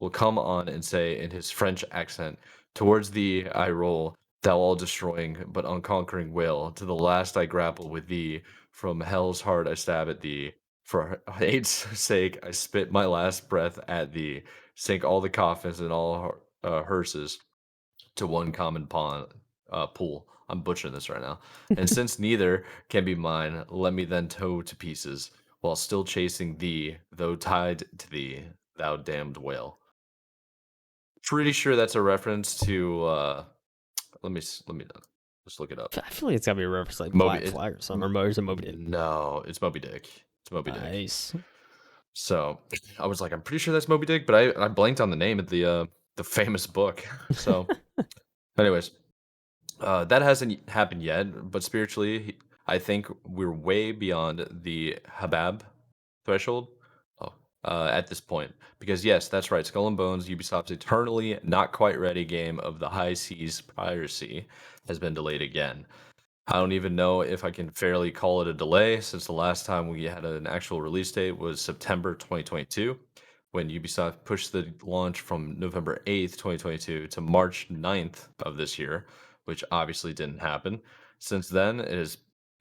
will come on and say in his French accent, towards thee I roll, thou all destroying but unconquering will, to the last I grapple with thee, from hell's heart I stab at thee, for hate's sake I spit my last breath at thee, sink all the coffins and all hearses to one common pool. I'm butchering this right now. And since neither can be mine, let me then tow to pieces, while still chasing thee, though tied to thee, thou damned whale. Pretty sure that's a reference to let me just look it up. I feel like it's gotta be a reference like Moby Black Flag or something, or is it Moby Dick? no, it's Moby Dick. It's Moby Dick. Nice. So I was like, I'm pretty sure that's Moby Dick, but I blanked on the name of the famous book. So, anyways, that hasn't happened yet, but spiritually, I think we're way beyond the Habab threshold. Oh, at this point, because yes, that's right. Skull and Bones, Ubisoft's eternally not quite ready game of the high seas piracy, has been delayed again. I don't even know if I can fairly call it a delay since the last time we had an actual release date was September 2022, when Ubisoft pushed the launch from November 8th, 2022 to March 9th of this year, which obviously didn't happen. Since then,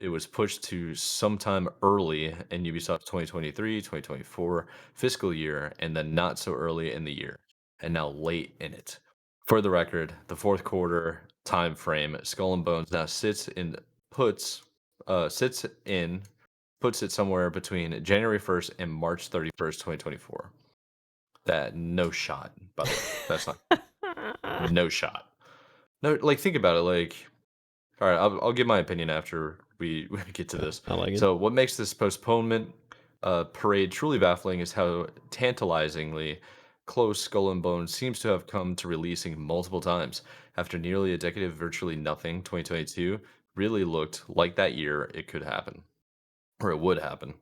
it was pushed to sometime early in Ubisoft's 2023, 2024 fiscal year, and then not so early in the year, and now late in it. For the record, the fourth quarter time frame, Skull and Bones now puts sits in puts it somewhere between January 1st and March 31st, 2024. That no shot, by the way. That's not no shot. No, like think about it. Like, all right, I'll give my opinion after we get to Yeah, this. I like it. So, what makes this postponement parade truly baffling is how tantalizingly close Skull and Bones seems to have come to releasing multiple times. After nearly a decade of virtually nothing, 2022 really looked like that year it could happen, or it would happen.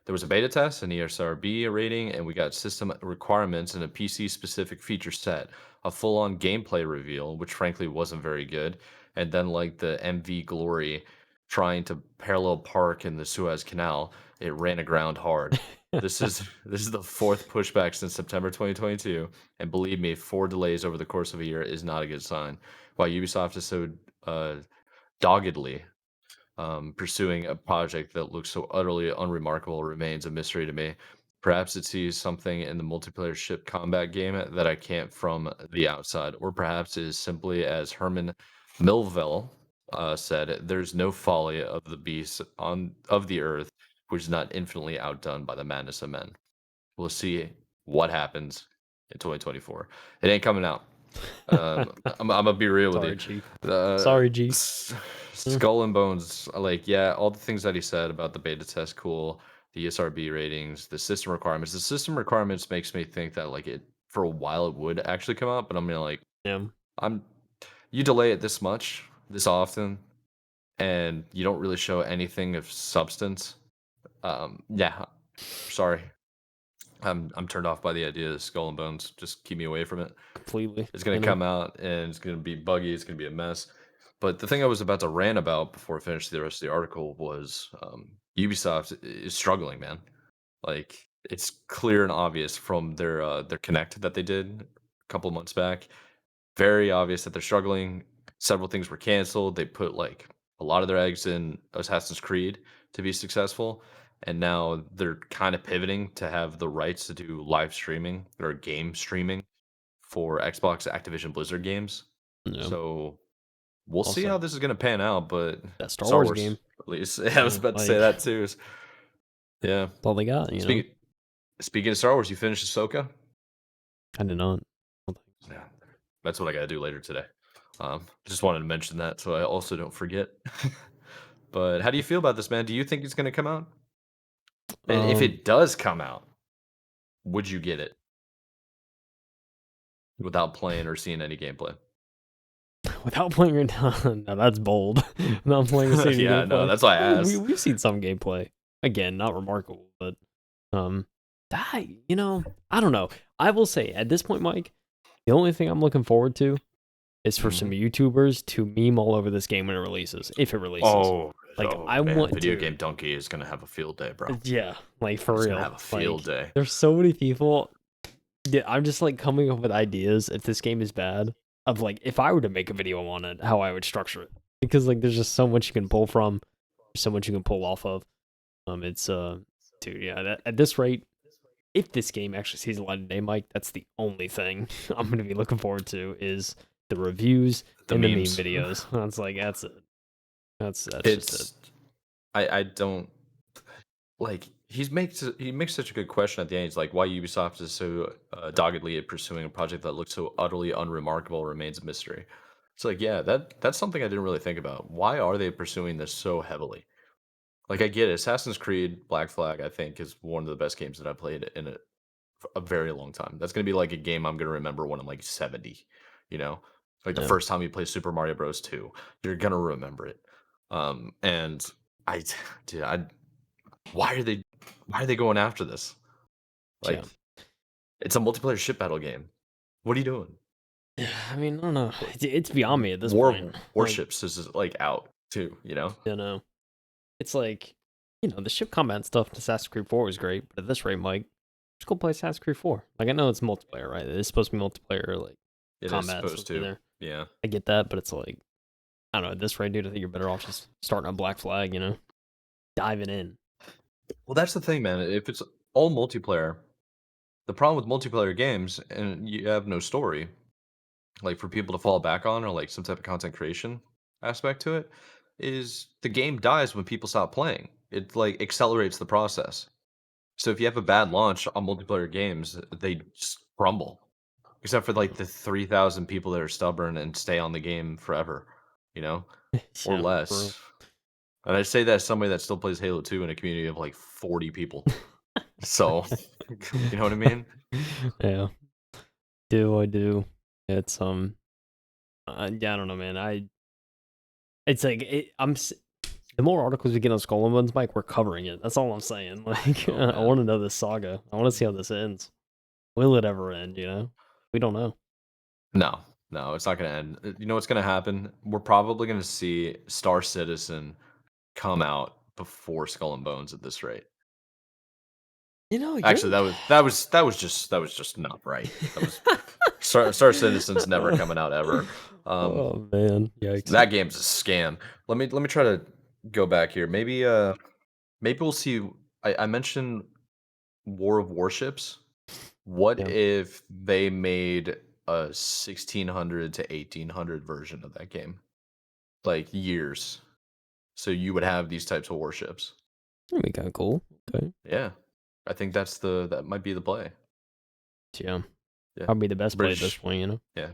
There was a beta test, an ESRB rating, and we got system requirements and a PC specific feature set, a full on gameplay reveal, which frankly wasn't very good, and then like the MV Glory trying to parallel park in the Suez Canal, it ran aground hard. This is the fourth pushback since September 2022, and believe me, 4 delays over the course of a year is not a good sign. While Ubisoft is so uh, doggedly pursuing a project that looks so utterly unremarkable remains a mystery to me. Perhaps it sees something in the multiplayer ship combat game that I can't from the outside, or perhaps it is simply as Herman Melville said, "There's no folly of the beast on of the earth which is not infinitely outdone by the madness of men." We'll see what happens in 2024. It ain't coming out. I'm gonna be real with you. Sorry, Chief. Uh, Sorry, G. Yeah. Skull and Bones, like, yeah, all the things that he said about the beta test, cool. The ESRB ratings, the system requirements. The system requirements makes me think that like it for a while it would actually come out, but I'm gonna like Yeah. I'm you delay it this much, this often, and you don't really show anything of substance. Yeah, sorry. I'm turned off by the idea of Skull and Bones. Just keep me away from it. Completely. It's gonna come out and it's gonna be buggy. It's gonna be a mess. But the thing I was about to rant about before I finished the rest of the article was Ubisoft is struggling, man. Like it's clear and obvious from their connect that they did a couple of months back. Very obvious that they're struggling. Several things were canceled. They put like a lot of their eggs in Assassin's Creed to be successful. And now they're kind of pivoting to have the rights to do live streaming or game streaming for Xbox Activision Blizzard games. Yeah. So we'll see Also, how this is gonna pan out, but that Star Star Wars Wars, game. at least. Yeah, I was Yeah. about to say Like, that too. Yeah. that's all they got, you know? Speaking speaking of Star Wars, you finished Ahsoka? I did not. Well, thanks. Yeah. That's what I gotta do later today. Just wanted to mention that so I also don't forget. But how do you feel about this, man? Do you think it's gonna come out? And if Um, it does come out, would you get it without playing or seeing any gameplay? without playing it now that's bold. Not playing or seeing any Yeah, no, gameplay. that's why I I mean, asked. we've seen some gameplay. Again, not remarkable, but um, that I don't know. I will say at this point, Mike, the only thing I'm looking forward to is for some Mhm. YouTubers to meme all over this game when it releases, if it releases. Oh, Like oh I man, want Video to, Game Donkey is gonna have a field day, bro. yeah, like for He's gonna real. have a field Like day. there's so many people. Yeah, I'm just like coming up with ideas if this game is bad of like if I were to make a video on it, how I would structure it because like there's just so much you can pull from, so much you can pull off of. It's dude, yeah. At this rate, if this game actually sees a light of day, Mike, that's the only thing I'm gonna be looking forward to is the reviews The and the meme memes. videos. That's like that's it. That's just it. It's I don't like he makes such a good question at the end. He's like, why Ubisoft is so doggedly pursuing a project that looks so utterly unremarkable remains a mystery. It's like, yeah, that's something I didn't really think about. Why are they pursuing this so heavily? Like, I get it. Assassin's Creed Black Flag, I think, is one of the best games that I played in a very long time. That's gonna be like a game I'm gonna remember when I'm like 70. You know, like the Yeah, first time you play Super Mario Bros. 2, you're gonna remember it. And I, dude, I why are they why are they going after this? yeah. Like, it's a multiplayer ship battle game. What are you doing? I mean, I don't know. Like, It's beyond me at this point. War Like, Warships is like out too. You know? you know. It's like, the ship combat stuff in Assassin's Creed 4 was great, but at this rate, Mike, just go play Assassin's Creed 4. Like, I know it's multiplayer, right? It's supposed to be multiplayer, like, It is combat supposed supposed to be to. there. Yeah. I get that, but it's like, I don't know, at this rate, dude, I think you're better off just starting a Black Flag, diving in. Well, that's the thing, man. If it's all multiplayer, the problem with multiplayer games and you have no story, like for people to fall back on or like some type of content creation aspect to it, is the game dies when people stop playing. It like accelerates the process. So if you have a bad launch on multiplayer games, they just crumble. Except for like the 3,000 people that are stubborn and stay on the game forever, you know, or Yeah, for real. less. And I say that as somebody that still plays Halo 2 in a community of like 40 people. So, you know what I mean? Yeah, do I do. It's, yeah, I don't know, man. It's like, the more articles we get on Skull and Bones, Mike, we're covering it. That's all I'm saying. Like, Oh I man. want to know this saga. I want to see how this ends. Will it ever end? We don't know. No, no, it's not gonna end. You know what's gonna happen? We're probably gonna see Star Citizen come out before Skull and Bones at this rate. You're. Actually, that was just not right. That was Star Citizen's never coming out ever. Um, Oh man, yikes! that game's a scam. Let me try to go back here. Maybe we'll see. I mentioned War of Warships. What Yeah, if they made a 1600 to 1800 version of that game? Like years. So you would have these types of warships. that'd be kind of cool. Okay, Yeah. I think that might be the play. yeah, Yeah. probably the best play at this British point. yeah.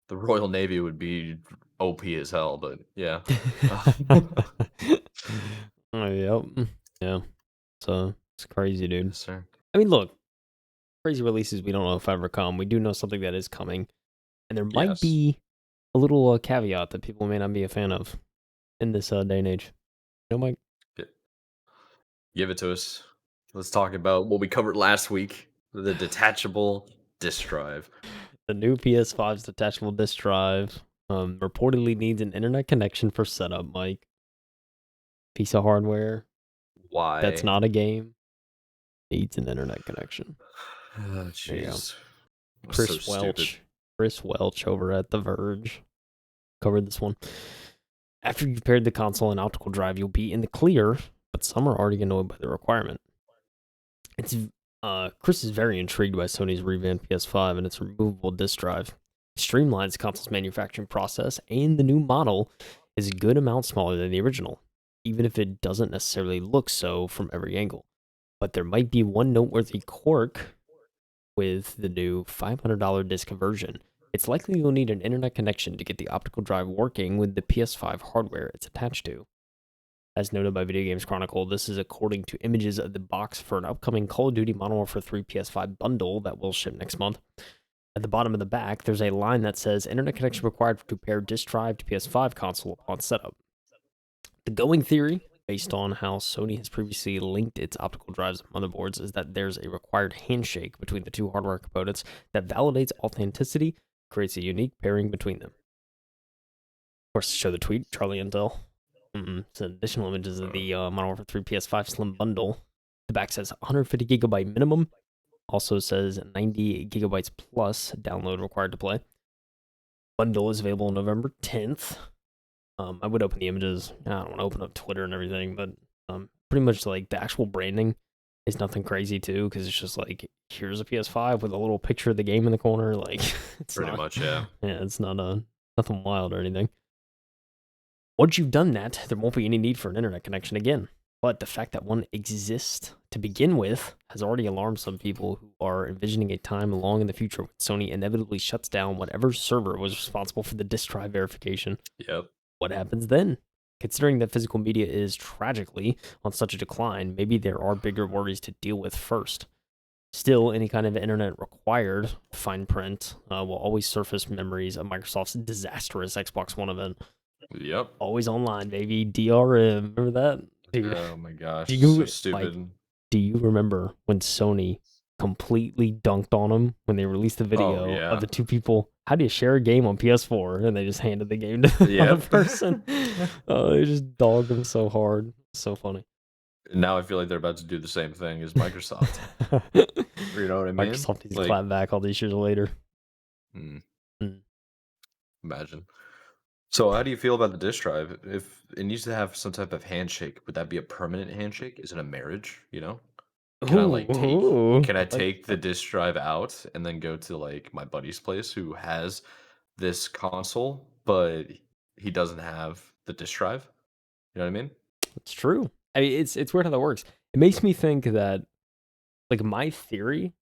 The Royal Navy would be OP as hell, but yeah. Oh, yep. Yeah. So it's crazy, dude. Yes, sir. I mean, look, crazy releases we don't know if ever come. We do know something that is coming, and there might Yes. be a little caveat that people may not be a fan of in this day and age. You know, Mike, Gi Give it to us. Let's talk about what we covered last week, the detachable disk drive. the new PS5's detachable disk drive reportedly needs an internet connection for setup. Mike, piece of hardware that's Why? not a game needs an internet connection. Oh, There you go. jeez. So Chris stupid. Welch, Chris Welch over at The Verge covered this one. After you've paired the console and optical drive, you'll be in the clear, but some are already annoyed by the requirement. It's Chris is very intrigued by Sony's revamped PS5 and its removable disk drive. It streamlines the console's manufacturing process, and the new model is a good amount smaller than the original, even if it doesn't necessarily look so from every angle. But there might be one noteworthy quirk with the new $500 disc conversion. It's likely you'll need an internet connection to get the optical drive working with the PS5 hardware it's attached to. As noted by Video Games Chronicle, this is according to images of the box for an upcoming Call of Duty Modern Warfare 3 PS5 bundle that will ship next month. At the bottom of the back, there's a line that says internet connection required to pair disk drive to PS5 console upon setup. The going theory, based on how Sony has previously linked its optical drives and motherboards, is that there's a required handshake between the two hardware components that validates authenticity, creates a unique pairing between them. Of course, to show the tweet, Charlie Intel. Some additional images of Uh, the Modern Warfare 3 PS5 Slim Bundle. The back says 150 gigabyte minimum. Also says 90 gigabytes plus download required to play. Bundle is available November 10th. I would open the images. I don't want to open up Twitter and everything, but pretty much like the actual branding is nothing crazy too, because it's just like here's a PS5 with a little picture of the game in the corner. Like it's Pretty not, much, yeah. yeah, it's not nothing wild or anything. Once you've done that, there won't be any need for an internet connection again. But the fact that one exists to begin with has already alarmed some people who are envisioning a time long in the future when Sony inevitably shuts down whatever server was responsible for the disk drive verification. Yep. What happens then? Considering that physical media is tragically on such a decline, maybe there are bigger worries to deal with first. Still, any kind of internet required fine print will always surface memories of Microsoft's disastrous Xbox One event. Yep. Always online, baby. DRM. Remember that? Dude, Oh my do gosh, so you like stupid. do you remember when Sony completely dunked on them when they released the Oh video of yeah. the two people? How do you share a game on PS4? And they just handed the game to the other Yep. person. They just dogged them so hard. So funny. Now I feel like they're about to do the same thing as Microsoft. You know what I mean? Microsoft needs to Like, clap back all these years later. hmm, Mm. imagine. So, how do you feel about the disk drive? If it needs to have some type of handshake, would that be a permanent handshake? Is it a marriage? You know, can I Ooh, like take ooh. can I I like take the disk drive out and then go to like my buddy's place who has this console, but he doesn't have the disk drive? You know what I mean? it's true. I mean, it's weird how that works. It makes me think that like my theory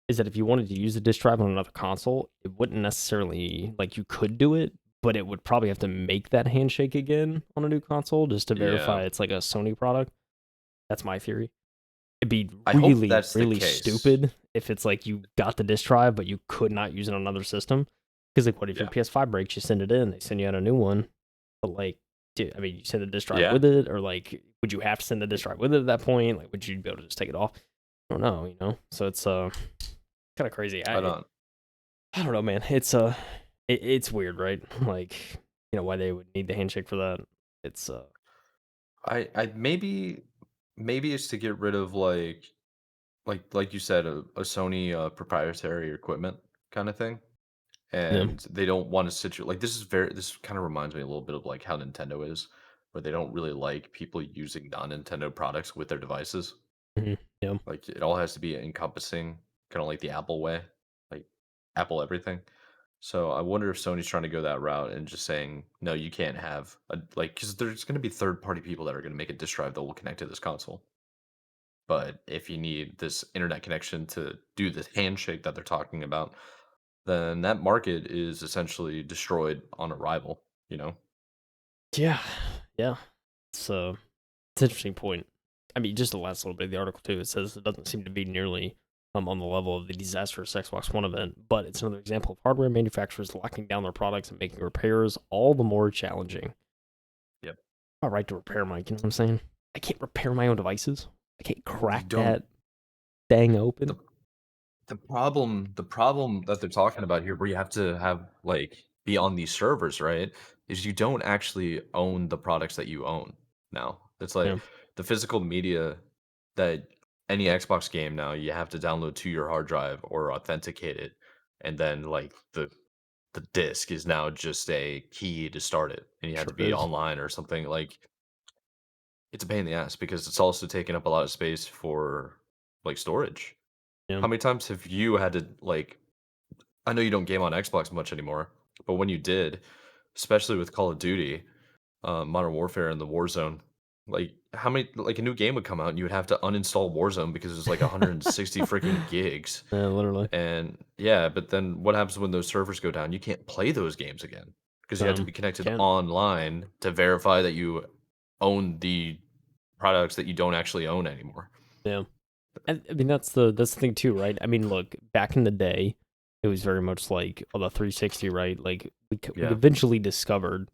is that if you wanted to use a disk drive on another console, it wouldn't necessarily like you could do it, but it would probably have to make that handshake again on a new console just to Yeah. verify it's like a Sony product. That's my theory. It'd be I hope really, that's the really case. stupid if it's like you got the disk drive, but you could not use it on another system. Because like, what if your Yeah. PS5 breaks? You send it in, they send you out a new one. But like, dude, I mean, you send the disk drive Yeah. with it, or like, would you have to send the disk drive with it at that point? Like, would you be able to just take it off? I don't know, you know. So it's kind of crazy. I don't. I don't know, man. It's weird, right? Like, why they would need the handshake for that. It's I maybe it's to get rid of like you said a Sony proprietary equipment kind of thing, yeah, and they don't want to situate like this kind of reminds me a little bit of like how Nintendo is, where they don't really like people using non-Nintendo products with their devices. yeah. Like it all has to be encompassing, kind of like the Apple way, like Apple everything. So I wonder if Sony's trying to go that route and just saying, no, you can't have a like because there's going to be third party people that are going to make a disk drive that will connect to this console. But if you need this internet connection to do this handshake that they're talking about, then that market is essentially destroyed on arrival, you know? Yeah, yeah. So it's an interesting point. I mean, just the last little bit of the article too. It says it doesn't seem to be nearly on the level of the disastrous Xbox One event, but it's another example of hardware manufacturers locking down their products and making repairs all the more challenging. Yep. All right to repair, Mike. You know what I'm saying? I can't repair my own devices. I can't You crack don't that thing the open. the problem that they're talking about here, where you have to have, like, be on these servers, right, is you don't actually own the products that you own now. It's like Yeah, the physical media that any Xbox game now, you have to download to your hard drive or authenticate it, and then, like, the disc is now just a key to start it, and you have to sure be is. online or something, like, it's a pain in the ass because it's also taking up a lot of space for, like, storage. Yeah, How many times have you had to, like, I know you don't game on Xbox much anymore, but when you did, especially with Call of Duty, Modern Warfare and the Warzone, like, how many, like, a new game would come out and you would have to uninstall Warzone because it's like 160 freaking gigs. yeah, literally. And yeah, but then what happens when those servers go down? You can't play those games again because you have to be You connected can't. online to verify that you own the products that you don't actually own anymore. Yeah. And I mean that's the thing too, right? I mean, look, back in the day, it was very much like on the 360, right? Like we Yeah. eventually discovered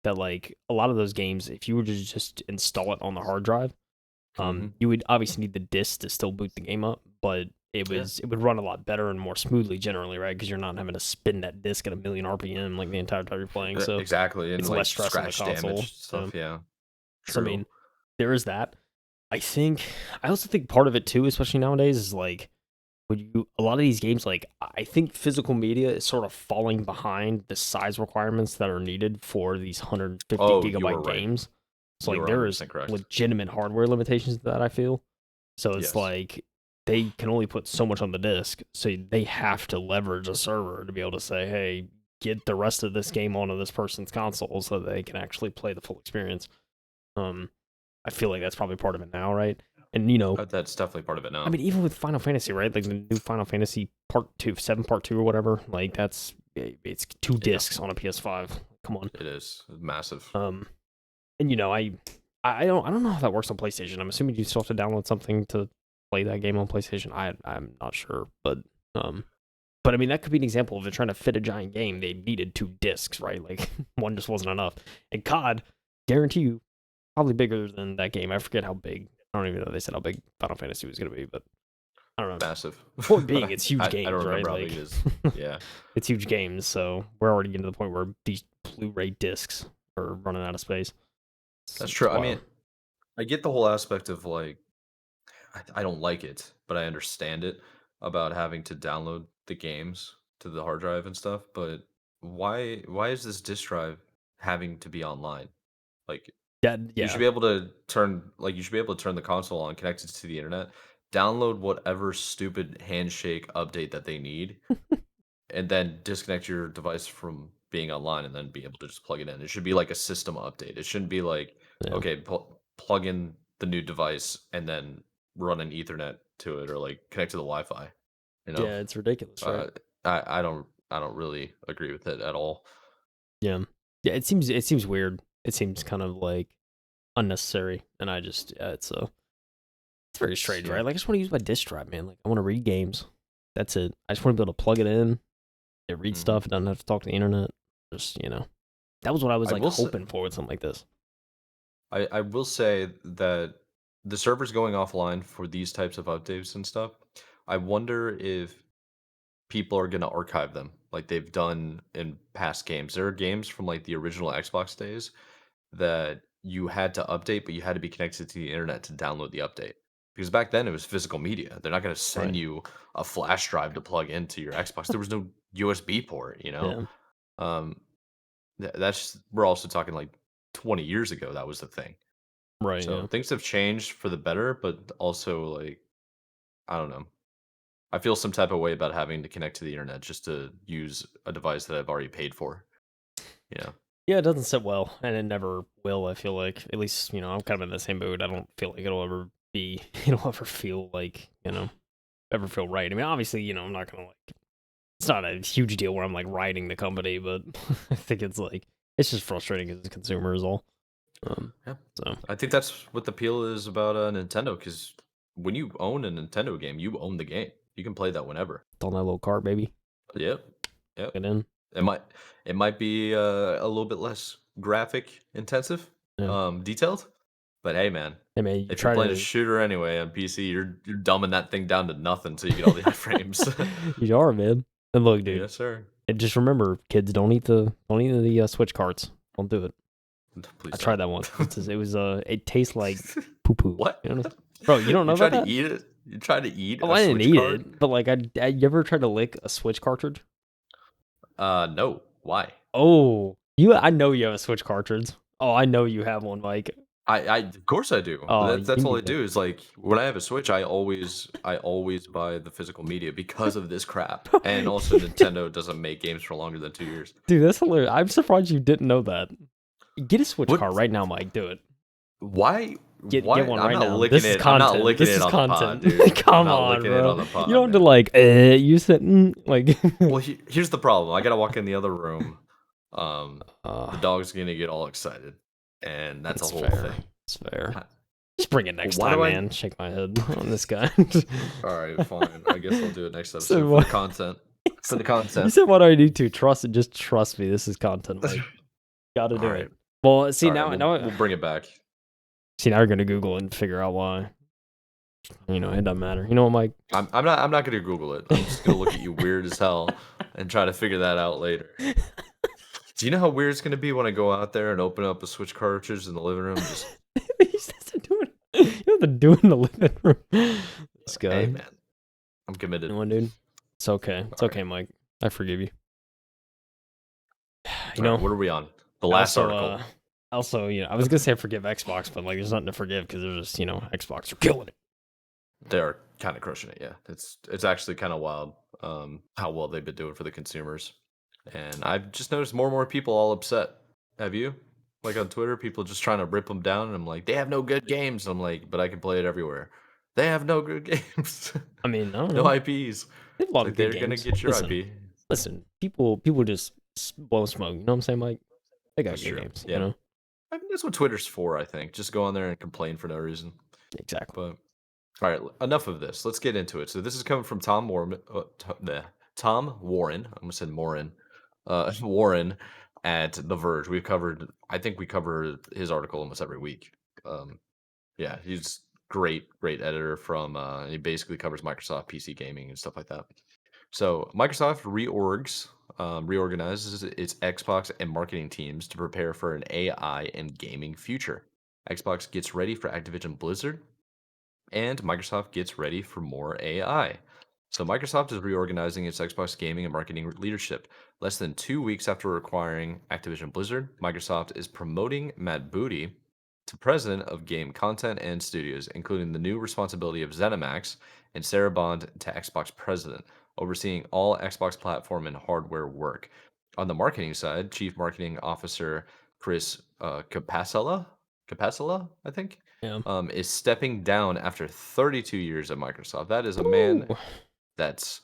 that like a lot of those games, if you were to just install it on the hard drive, Hmm. you would obviously need the disk to still boot the game up, but Yeah. it would run a lot better and more smoothly generally, right? Because you're not having to spin that disk at a million RPM like the entire time you're playing, so Exactly, and, it's less like, stress on the scratch console. damage stuff, yeah. So I True. mean, there is that. I think I also think part of it too, especially nowadays, is like when you a lot of these games, like I think physical media is sort of falling behind the size requirements that are needed for these 150 Oh, you were gigabyte right. games. So You like were there is 100% correct. legitimate hardware limitations to that I feel. So it's Yes. like they can only put so much on the disk, so they have to leverage a server to be able to say, "Hey, get the rest of this game onto this person's console so that they can actually play the full experience." Um, I feel like that's probably part of it now, right? And That's definitely part of it I now. mean, even with Final Fantasy, right? Like the new Final Fantasy Part Two, 7 Part Two or whatever. Like it's two Yeah, discs on a PS5. Come on. it is massive. Um, and I don't know how that works on PlayStation. I'm assuming you still have to download something to play that game on PlayStation. I'm not sure, um, but I mean that could be an example of it trying to fit a giant game. They needed two discs, right? Like one just wasn't enough. And COD, guarantee you, probably bigger than that game. I forget how big. I don't even know they said how big Final Fantasy was gonna be, but I don't know. Massive. Point being, it's huge I don't games, right? remember how big Like, it is. Yeah, it's huge games, so we're already getting to the point where these Blu-ray discs are running out of space. that's It's true. I wild. mean, I get the whole aspect of, like, I don't like it, but I understand it about having to download the games to the hard drive and stuff, but why is this disk drive having to be online? Like, you should Yeah, be able to you should be able to turn the console on, connect it to the internet, download whatever stupid handshake update that they need, and then disconnect your device from being online and then be able to just plug it in. It should be like a system update. It shouldn't be like, yeah, okay, plug in the new device and then run an Ethernet to it or like connect to the Wi-Fi. You know, yeah. It's ridiculous, right? uh, I don't really agree with it at all. Yeah, yeah. It seems weird. It seems kind of like unnecessary, and I just it's very strange, Yeah. right? Like I just want to use my disk drive, man. Like I want to read games. That's it. I just want to be able to plug it in. It reads Hmm. stuff. It doesn't have to talk to the internet. Just that was what I was I like will say, hoping for with something like this. I will say that the servers going offline for these types of updates and stuff, I wonder if people are gonna archive them like they've done in past games. There are games from like the original Xbox days that you had to update, but you had to be connected to the internet to download the update. Because back then it was physical media. They're not gonna send Right. you a flash drive to plug into your Xbox. There was no USB port, you know? Yeah. Um, that's we're also talking like 20 years ago that was the thing. Right. So Yeah. things have changed for the better, but also like I don't know. I feel some type of way about having to connect to the internet just to use a device that I've already paid for. Yeah. Yeah. It doesn't sit well, and it never will. I feel like at least I'm kind of in the same mood. I don't feel like it'll ever be. It'll ever feel like ever feel right. I mean, obviously, I'm not gonna like it's not a huge deal where I'm like riding the company, but I think it's just frustrating as a consumer is all. Yeah. So I think that's what the appeal is about Nintendo, because when you own a Nintendo game, you own the game. You can play that whenever. it's on that little cart, baby. Yep. Yep. Get in. It might it might be a little bit less graphic intensive, Yeah. detailed, but hey, man, Hey man, you if you're try playing a to shooter anyway on PC, you're dumbing that thing down to nothing so you get all the iframes. you are, man. And look, dude, Yes, sir. and just remember, kids, don't eat the Switch carts. Don't do it. I Please tried don't. that once. It tastes like poo poo. What? You know? Bro, you don't know You try about to that? eat it? You try to eat Oh, a I didn't Switch eat card? it, but like, you ever tried to lick a Switch cartridge? No. Why? Oh, I know you have a Switch cartridge. Oh, I know you have one, Mike. I of course I do. Oh, you That's all I need to, do is like when I have a Switch, I always buy the physical media because of this crap. And also Nintendo doesn't make games for longer than 2 years. dude. That's hilarious. I'm surprised you didn't know that. Get a Switch What? cart right now, Mike. Do it. Why? Get Why? one I'm right not now. licking This is it. I'm not content. licking This it is on the pod, content. dude. I'm Come not on, licking it bro. on the You pod, don't have to man. like. You said like. Well, here's the problem. I gotta walk in the other room. The uh, dog's gonna get all excited, and that's a it's whole fair. thing. It's fair. Ha- Just bring it next Why time, do I? man. Shake my head on this guy. All right, fine. I guess I'll do it next So episode for the what? content. For the You content. said, "What do I need to trust it? Just trust me. This is content, Mike. Got to All do right. it." Well, see All right. now, We'll bring it back. now you're gonna Google it and figure out why. It doesn't matter. You know what, Mike? I'm not gonna Google it. I'm just gonna look at you weird as hell and try to figure that out later. Do you know how weird it's gonna be when I go out there and open up a Switch cartridge in the living room? Just He says to do it. You have to do it in the living room. This hey guy. man, I'm committed. No, dude. It's okay. It's All right. okay, Mike. I forgive you. You All right. know. What are we on? The I last also, article. I was gonna say I forgive Xbox, but like, there's nothing to forgive because there's just, Xbox are killing it. They are kind of crushing it. Yeah, it's actually kind of wild. How well they've been doing for the consumers, and I've just noticed more and more people all upset. Have you? Like on Twitter, people just trying to rip them down, and I'm like, they have no good games. I'm like, but I can play it everywhere. They have no good games, I mean, I don't no know. IPs. They have a It's lot of like good they're gonna games. get your Listen, IP. listen. People just blow smoke. You know what I'm saying, Mike? They got That's good true. games. Yeah, I mean that's what Twitter's for. I think just go on there and complain for no reason. Exactly. But all right, enough of this. Let's get into it. So this is coming from Tom Warren. Tom Warren. I almost said Morin. Warren at The Verge. I think we cover his article almost every week. Um, yeah, he's great editor from. He basically covers Microsoft PC gaming and stuff like that. So Microsoft reorganizes its Xbox and marketing teams to prepare for an AI and gaming future. Xbox gets ready for Activision Blizzard, and Microsoft gets ready for more AI. So Microsoft is reorganizing its Xbox gaming and marketing leadership. Less than 2 weeks after acquiring Activision Blizzard, Microsoft is promoting Matt Booty to president of game content and studios, including the new responsibility of ZeniMax, and Sarah Bond to Xbox president, overseeing all Xbox platform and hardware work. On the marketing side, Chief Marketing Officer Chris Capasella, I think, Yeah. is stepping down after 32 years at Microsoft. That is a man Ooh. that's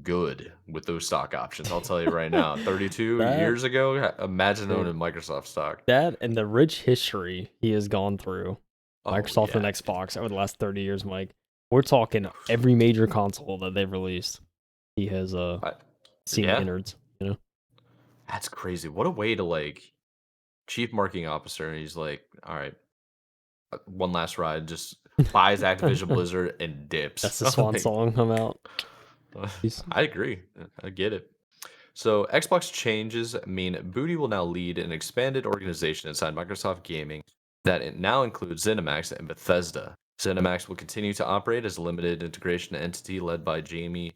good with those stock options. I'll tell you right now. 32 That years ago, imagine dude, owning Microsoft stock. that and the rich history he has gone through, Oh Microsoft and yeah, Xbox over the last 30 years, Mike. We're talking every major console that they've released. He has I, seen the yeah, innards. You know. that's crazy. What a way to like chief marketing officer, and he's like, all right, one last ride, just buys Activision Blizzard and dips. That's the swan Like, song. I'm out. Peace. I agree. I get it. So Xbox changes mean Booty will now lead an expanded organization inside Microsoft Gaming that it now includes ZeniMax and Bethesda. ZeniMax will continue to operate as a limited integration entity led by Jamie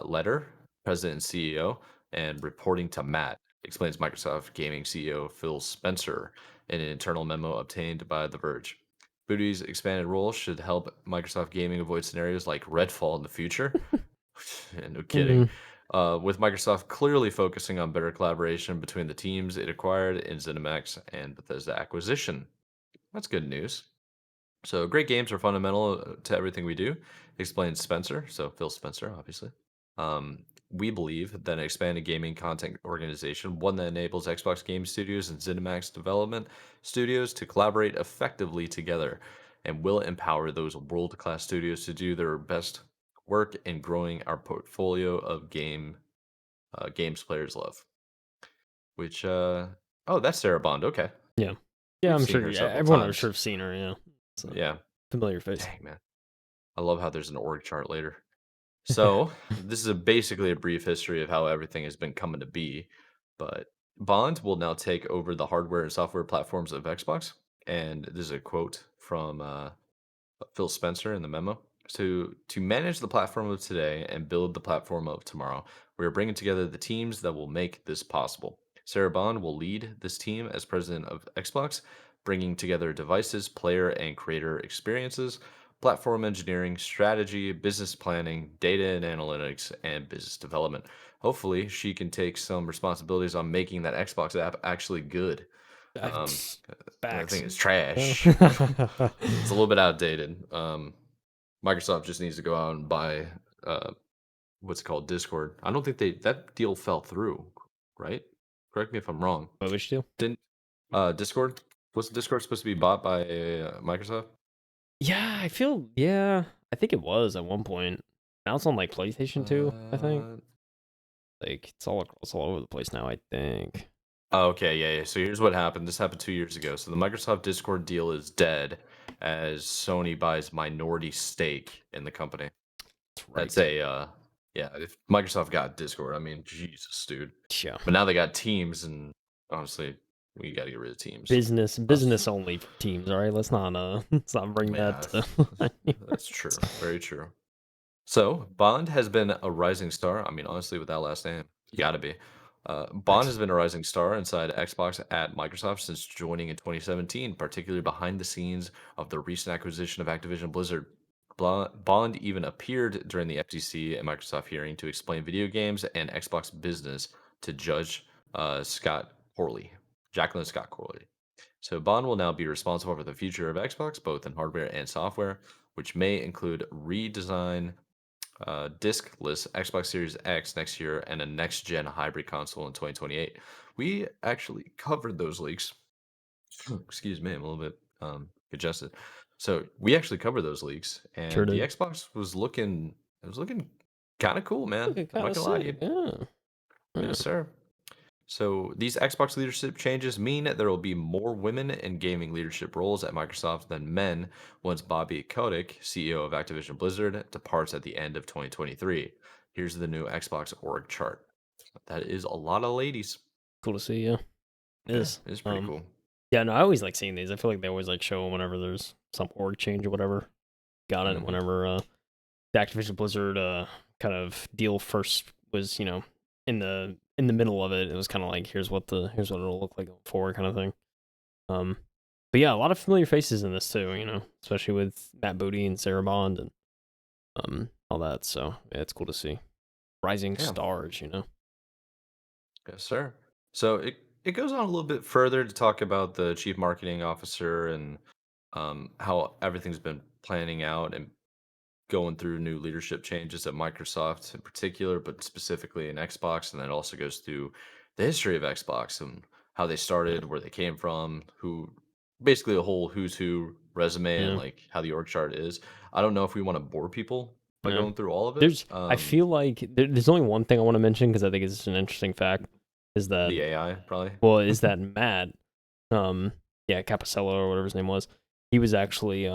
Letter, President and CEO, and reporting to Matt, explains Microsoft Gaming CEO Phil Spencer in an internal memo obtained by The Verge. Booty's expanded role should help Microsoft Gaming avoid scenarios like Redfall in the future. No kidding. Mm, With Microsoft clearly focusing on better collaboration between the teams it acquired in ZeniMax and Bethesda acquisition. That's good news. So, great games are fundamental to everything we do, explains Spencer. So, Phil Spencer, obviously. Um, we believe that an expanded gaming content organization, one that enables Xbox Game Studios and ZeniMax development studios to collaborate effectively together, and will empower those world-class studios to do their best work in growing our portfolio of games players love. Which oh, that's Sarah Bond. Okay, Yeah. Yeah, we've I'm seen sure her several everyone I'm sure times. have seen her, yeah. It's a Yeah, familiar face. dang man, I love how there's an org chart later. So, this is basically a brief history of how everything has been coming to be. But Bond will now take over the hardware and software platforms of Xbox. And this is a quote from Phil Spencer in the memo. To manage the platform of today and build the platform of tomorrow, we are bringing together the teams that will make this possible. Sarah Bond will lead this team as president of Xbox, bringing together devices, player and creator experiences, platform engineering, strategy, business planning, data and analytics, and business development. Hopefully, she can take some responsibilities on making that Xbox app actually good. Um, I think Facts. it's Yeah. trash. It's a little bit outdated. Microsoft just needs to go out and buy uh, what's it called, Discord. I don't think that deal fell through, right? Correct me if I'm wrong. What would you do? Didn't Discord was Discord supposed to be bought by Microsoft? Yeah, yeah, I think it was at one point. Now it's on like PlayStation 2, I think. Uh, Like it's all over the place now, I think. oh, okay, yeah, yeah. So here's what happened. This happened 2 years ago. So the Microsoft Discord deal is dead as Sony buys minority stake in the company. That's That's right. a yeah, if Microsoft got Discord, I mean, Jesus, dude. Yeah. But now they got Teams, and honestly, we got to get rid of Teams. Us, Business only for teams, all right? Let's not bring that yeah, to that's true. Very true. So Bond has been a rising star. I mean, honestly, with that last name, you got to be. Bond has Facts. been a rising star inside Xbox at Microsoft since joining in 2017, particularly behind the scenes of the recent acquisition of Activision Blizzard. Bond even appeared during the FTC and Microsoft hearing to explain video games and Xbox business to Judge Scott Corley, Jacqueline Scott Corley. So Bond will now be responsible for the future of Xbox, both in hardware and software, which may include redesign diskless Xbox Series X next year and a next gen hybrid console in 2028. We actually covered those leaks. Excuse me, I'm a little bit congested. So we actually covered those leaks, Sure and the did. Xbox was looking, it was looking kind of cool, man. Looking I'm kind not of gonna lie to you. sick. Yeah. Yeah. Yes, sir. So these Xbox leadership changes mean there will be more women in gaming leadership roles at Microsoft than men once Bobby Kotick, CEO of Activision Blizzard, departs at the end of 2023. Here's the new Xbox org chart. That is a lot of ladies. Cool to see, yeah. It Yeah, is. it's pretty cool. Yeah, no, I always like seeing these. I feel like they always like show 'em whenever there's some org change or whatever. Got it. Hmm. Whenever the Activision Blizzard kind of deal first was, in the middle of it, it was kind of like here's what it'll look like going forward kind of thing. Um, but yeah, a lot of familiar faces in this too, especially with Matt Booty and Sarah Bond and all that. So yeah, it's cool to see rising Yeah, stars. yes, sir. So it goes on a little bit further to talk about the chief marketing officer and how everything's been planning out and going through new leadership changes at Microsoft in particular, but specifically in Xbox, and then it also goes through the history of Xbox and how they Yeah, started, where they came from, who basically a whole who's who resume and yeah, like how the org chart is. I don't know if we want to bore people by yeah. going through all of it. I feel like there's only one thing I want to mention because I think it's an interesting fact is that The AI probably. Matt, um, yeah, Capicello or whatever his name was, he was actually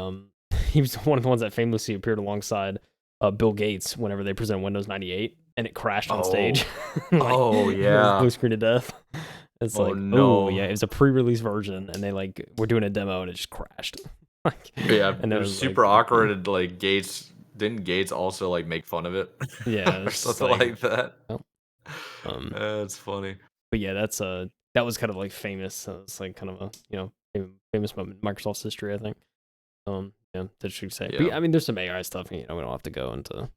he was one of the ones that famously appeared alongside Bill Gates whenever they presented Windows 98 and it crashed on stage, Oh, like oh it was yeah. blue screen to death. It's Oh like, oh no. yeah, it was a pre-release version, and they like were doing a demo and it just crashed, like, Yeah, and it it was was like, super awkward and like Gates didn't Gates also like make fun of it yeah, or it's just something like, like that. oh, um, That's funny. but yeah, that was kind of like famous. So it's like kind of a famous moment in Microsoft's history, I think. Yeah, that should say. But Yeah. yeah, I mean, there's some AI stuff. We don't have to go into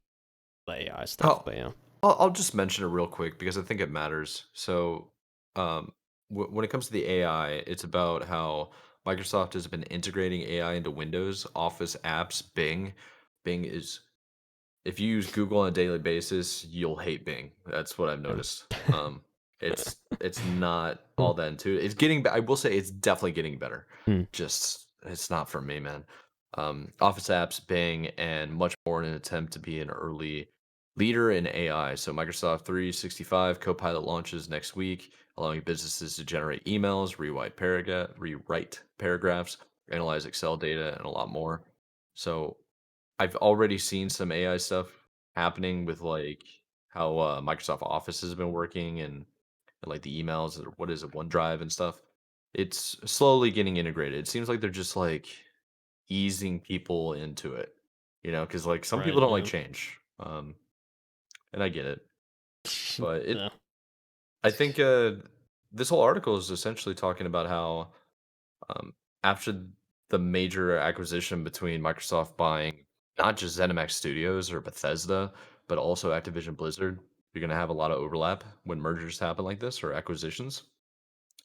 the AI stuff, Oh, but yeah, I'll just mention it real quick because I think it matters. So, um, when it comes to the AI, it's about how Microsoft has been integrating AI into Windows, Office apps, Bing. Bing is if you use Google on a daily basis, you'll hate Bing. That's what I've Yeah. noticed. It's not all that intuitive. It's getting. I will say it's definitely getting better. Hmm. Just it's not for me, man. Office apps, Bing, and much more in an attempt to be an early leader in AI. So Microsoft 365 Copilot launches next week, allowing businesses to generate emails, rewrite paragraphs, analyze Excel data, and a lot more. So I've already seen some AI stuff happening with, like, how, Microsoft Office has been working and, like, the emails or what is it, OneDrive and stuff. It's slowly getting integrated. It seems like they're just, like, easing people into it, because like, some people Right. don't like Yeah. change, and I get it. But Yeah. I think, this whole article is essentially talking about how, um, after the major acquisition between Microsoft buying not just ZeniMax Studios or Bethesda, but also Activision Blizzard, you're going to have a lot of overlap when mergers happen like this or acquisitions.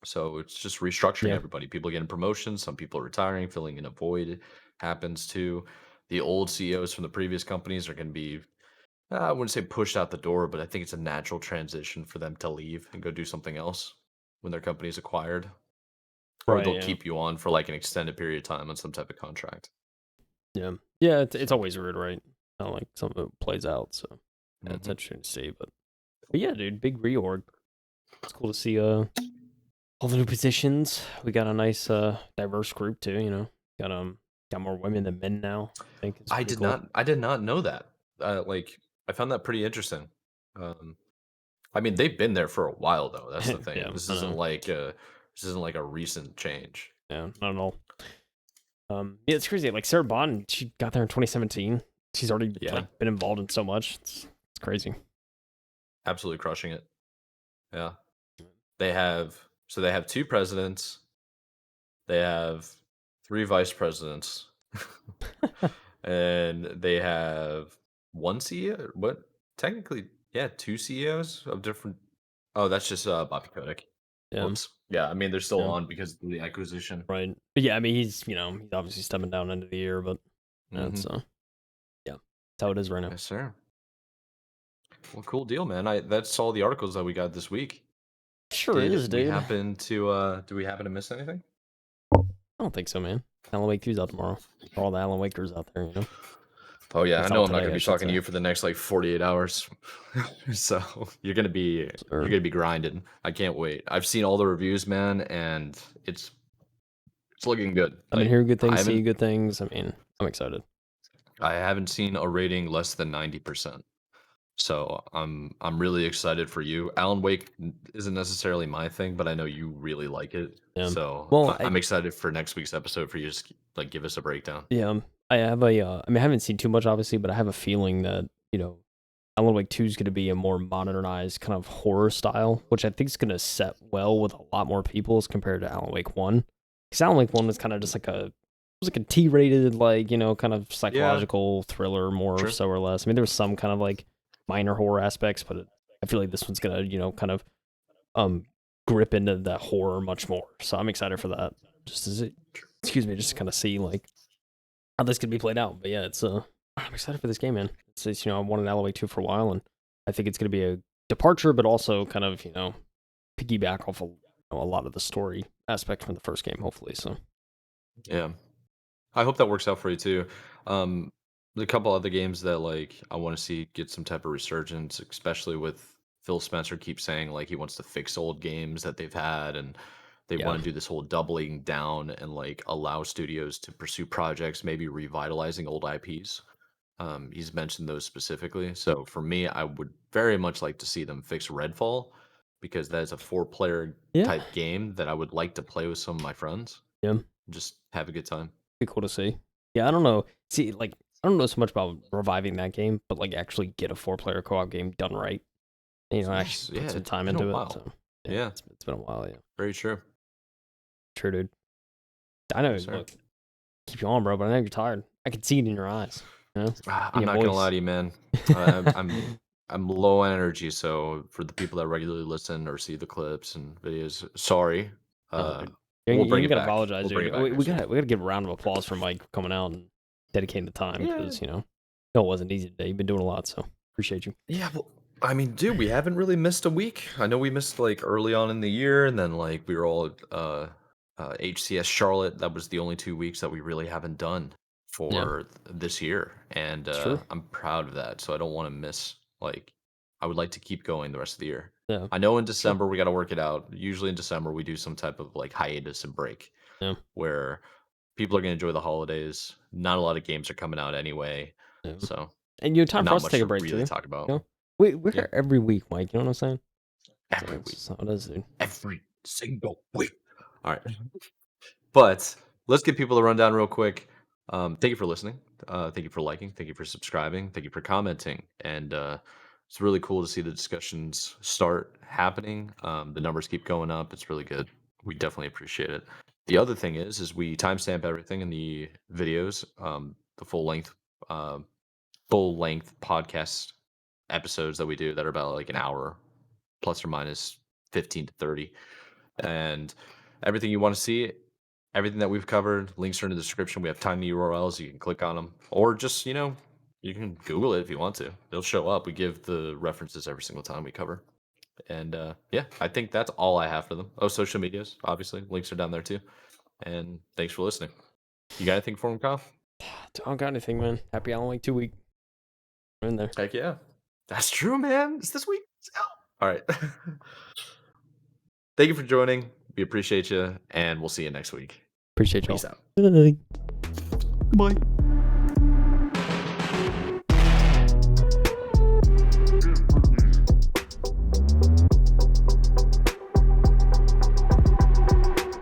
So it's just restructuring Yeah. everybody. People getting promotions, some people retiring, filling in a void happens too. The old CEOs from the previous companies are going to be, I wouldn't say pushed out the door, but I think it's a natural transition for them to leave and go do something else when their company is acquired, or Right. they'll Yeah. keep you on for like an extended period of time on some type of contract. Yeah. Yeah. It's So, always weird, right? How like some of it plays out. So yeah, it's mhm. interesting to see. But yeah, dude, big reorg. It's cool to see all the new positions. We got a nice diverse group too. Got more women than men now. I think it's pretty cool. I did not know that. Like, I found that pretty interesting. Um, I mean, they've been there for a while though. That's the thing. Yeah. I know. This isn't like a recent change. Yeah. Not at all. Yeah, it's crazy. Like Sarah Bond, she got there in 2017. She's already Yeah, like been involved in so much. It's crazy. absolutely crushing it. Yeah, they have two presidents. They have three vice presidents, and they have one CEO. What technically, yeah, two CEOs of different. Oh, that's just Bobby Kotick. Yeah. Whoops. Yeah, I mean they're still Yeah. on because of the acquisition. Right. But yeah, I mean, he's obviously stepping down end of the year, but Hmm. that's yeah, that's how it is right now. Yes, sir. Well, cool deal, man. I That's all the articles that we got this week. Sure Did is, we dude. happen to do we happen to miss anything? I don't think so, man. Alan Wake 2's out tomorrow. For all the Alan Wakers out there, Oh yeah, I it's know out I'm not today, gonna I be should talking to say. you for the next like 48 hours. So you're Or, gonna be grinding. I can't wait. I've seen all the reviews, man, and it's looking good. I've been Like hearing good things, seeing good things. I mean, I'm excited. I haven't seen a rating less than 90%. So I'm really excited for you. Alan Wake isn't necessarily my thing, but I know you really like it. Yeah. So Well, I'm excited for next week's episode for you to just like give us a breakdown. yeah, I have a. I mean, I haven't seen too much, obviously, but I have a feeling that Alan Wake 2 is going to be a more modernized kind of horror style, which I think is going to set well with a lot more people as compared to Alan Wake 1. Because Alan Wake 1 was kind of just like it was like a T-rated, like, kind of Yeah, psychological thriller, more true. so or less. I mean, there was some kind of like minor horror aspects, but I feel like this one's going to, kind of um grip into that horror much more. So I'm excited for that. Just as it, excuse me, just to kind of see like how this could be played out. But yeah, I'm excited for this game, man. I wanted Alan Wake 2 for a while, and I think it's going to be a departure, but also kind of piggyback off a lot of the story aspect from the first game, hopefully. So Yeah. I hope that works out for you too. Um, a couple other games that like I want to see get some type of resurgence, especially with Phil Spencer keeps saying like he wants to fix old games that they've had and they yeah, want to do this whole doubling down and like allow studios to pursue projects, maybe revitalizing old IPs. He's mentioned those specifically. So for me, I would very much like to see them fix Redfall because that is a four-player yeah, type game that I would like to play with some of my friends. yeah, Just have a good time. be cool to see. Yeah, I don't know. See, like I don't know so much about reviving that game, but like actually get a 4-player co-op game done right. Actually Yes, put yeah, some it's time been a into it. while. So yeah, Yeah, it's been a while. Yeah, very true. sure, dude. I know. Yes, sir. Look, keep you on, bro, but I know you're tired. I can see it in your eyes, in I'm your not gonna lie voice. to you, man. I'm low on energy, so for the people that regularly listen or see the clips and videos, sorry. No, Uh, dude. we'll You bring ain't it gotta back. apologize, We'll bring dude. it back We next week. gotta give a round of applause for Mike coming out and dedicating the time Yeah, because No, it wasn't easy today. You've been doing a lot, so appreciate you. Yeah, well, I mean, dude, we haven't really missed a week. I know we missed like early on in the year, and then like we were all HCS Charlotte. That was the only 2 weeks that we really haven't done Yeah, for this year, and it's true. I'm proud of that. So I don't want to miss. Like, I would like to keep going the rest of the year. Yeah, I know in sure. December we got to work it out. Usually in December we do some type of like hiatus and break Yeah, where people are gonna enjoy the holidays. Not a lot of games are coming out anyway, yeah. so And time for not us to much take a to break too. really You talk about. know, we're Yeah, here every week, Mike. You know what I'm saying? So every that's week, just how it is, dude. every single week. All right, but let's give people the rundown real quick. Thank you for listening. Thank you for liking. Thank you for subscribing. Thank you for commenting. And it's really cool to see the discussions start happening. The numbers keep going up. It's really good. We definitely appreciate it. The other thing is we timestamp everything in the videos, the uh, full length podcast episodes that we do that are about like an hour plus or minus 15 to 30, and everything you want to see, everything that we've covered, links are in the description. We have tiny URLs. You can click on them, or just, you can Google it if you want to. They'll show up. We give the references every single time we cover. And yeah, I think that's all I have for them. Oh, social medias, obviously. Links are down there too. And thanks for listening. You got anything for them, Kyle? I don't got anything, man. Happy Halloween 2 week. We're in there. Heck yeah. That's true, man. It's this week. All right. Thank you for joining. We appreciate you, and we'll see you next week. Appreciate y'all. Peace out. Bye. Goodbye.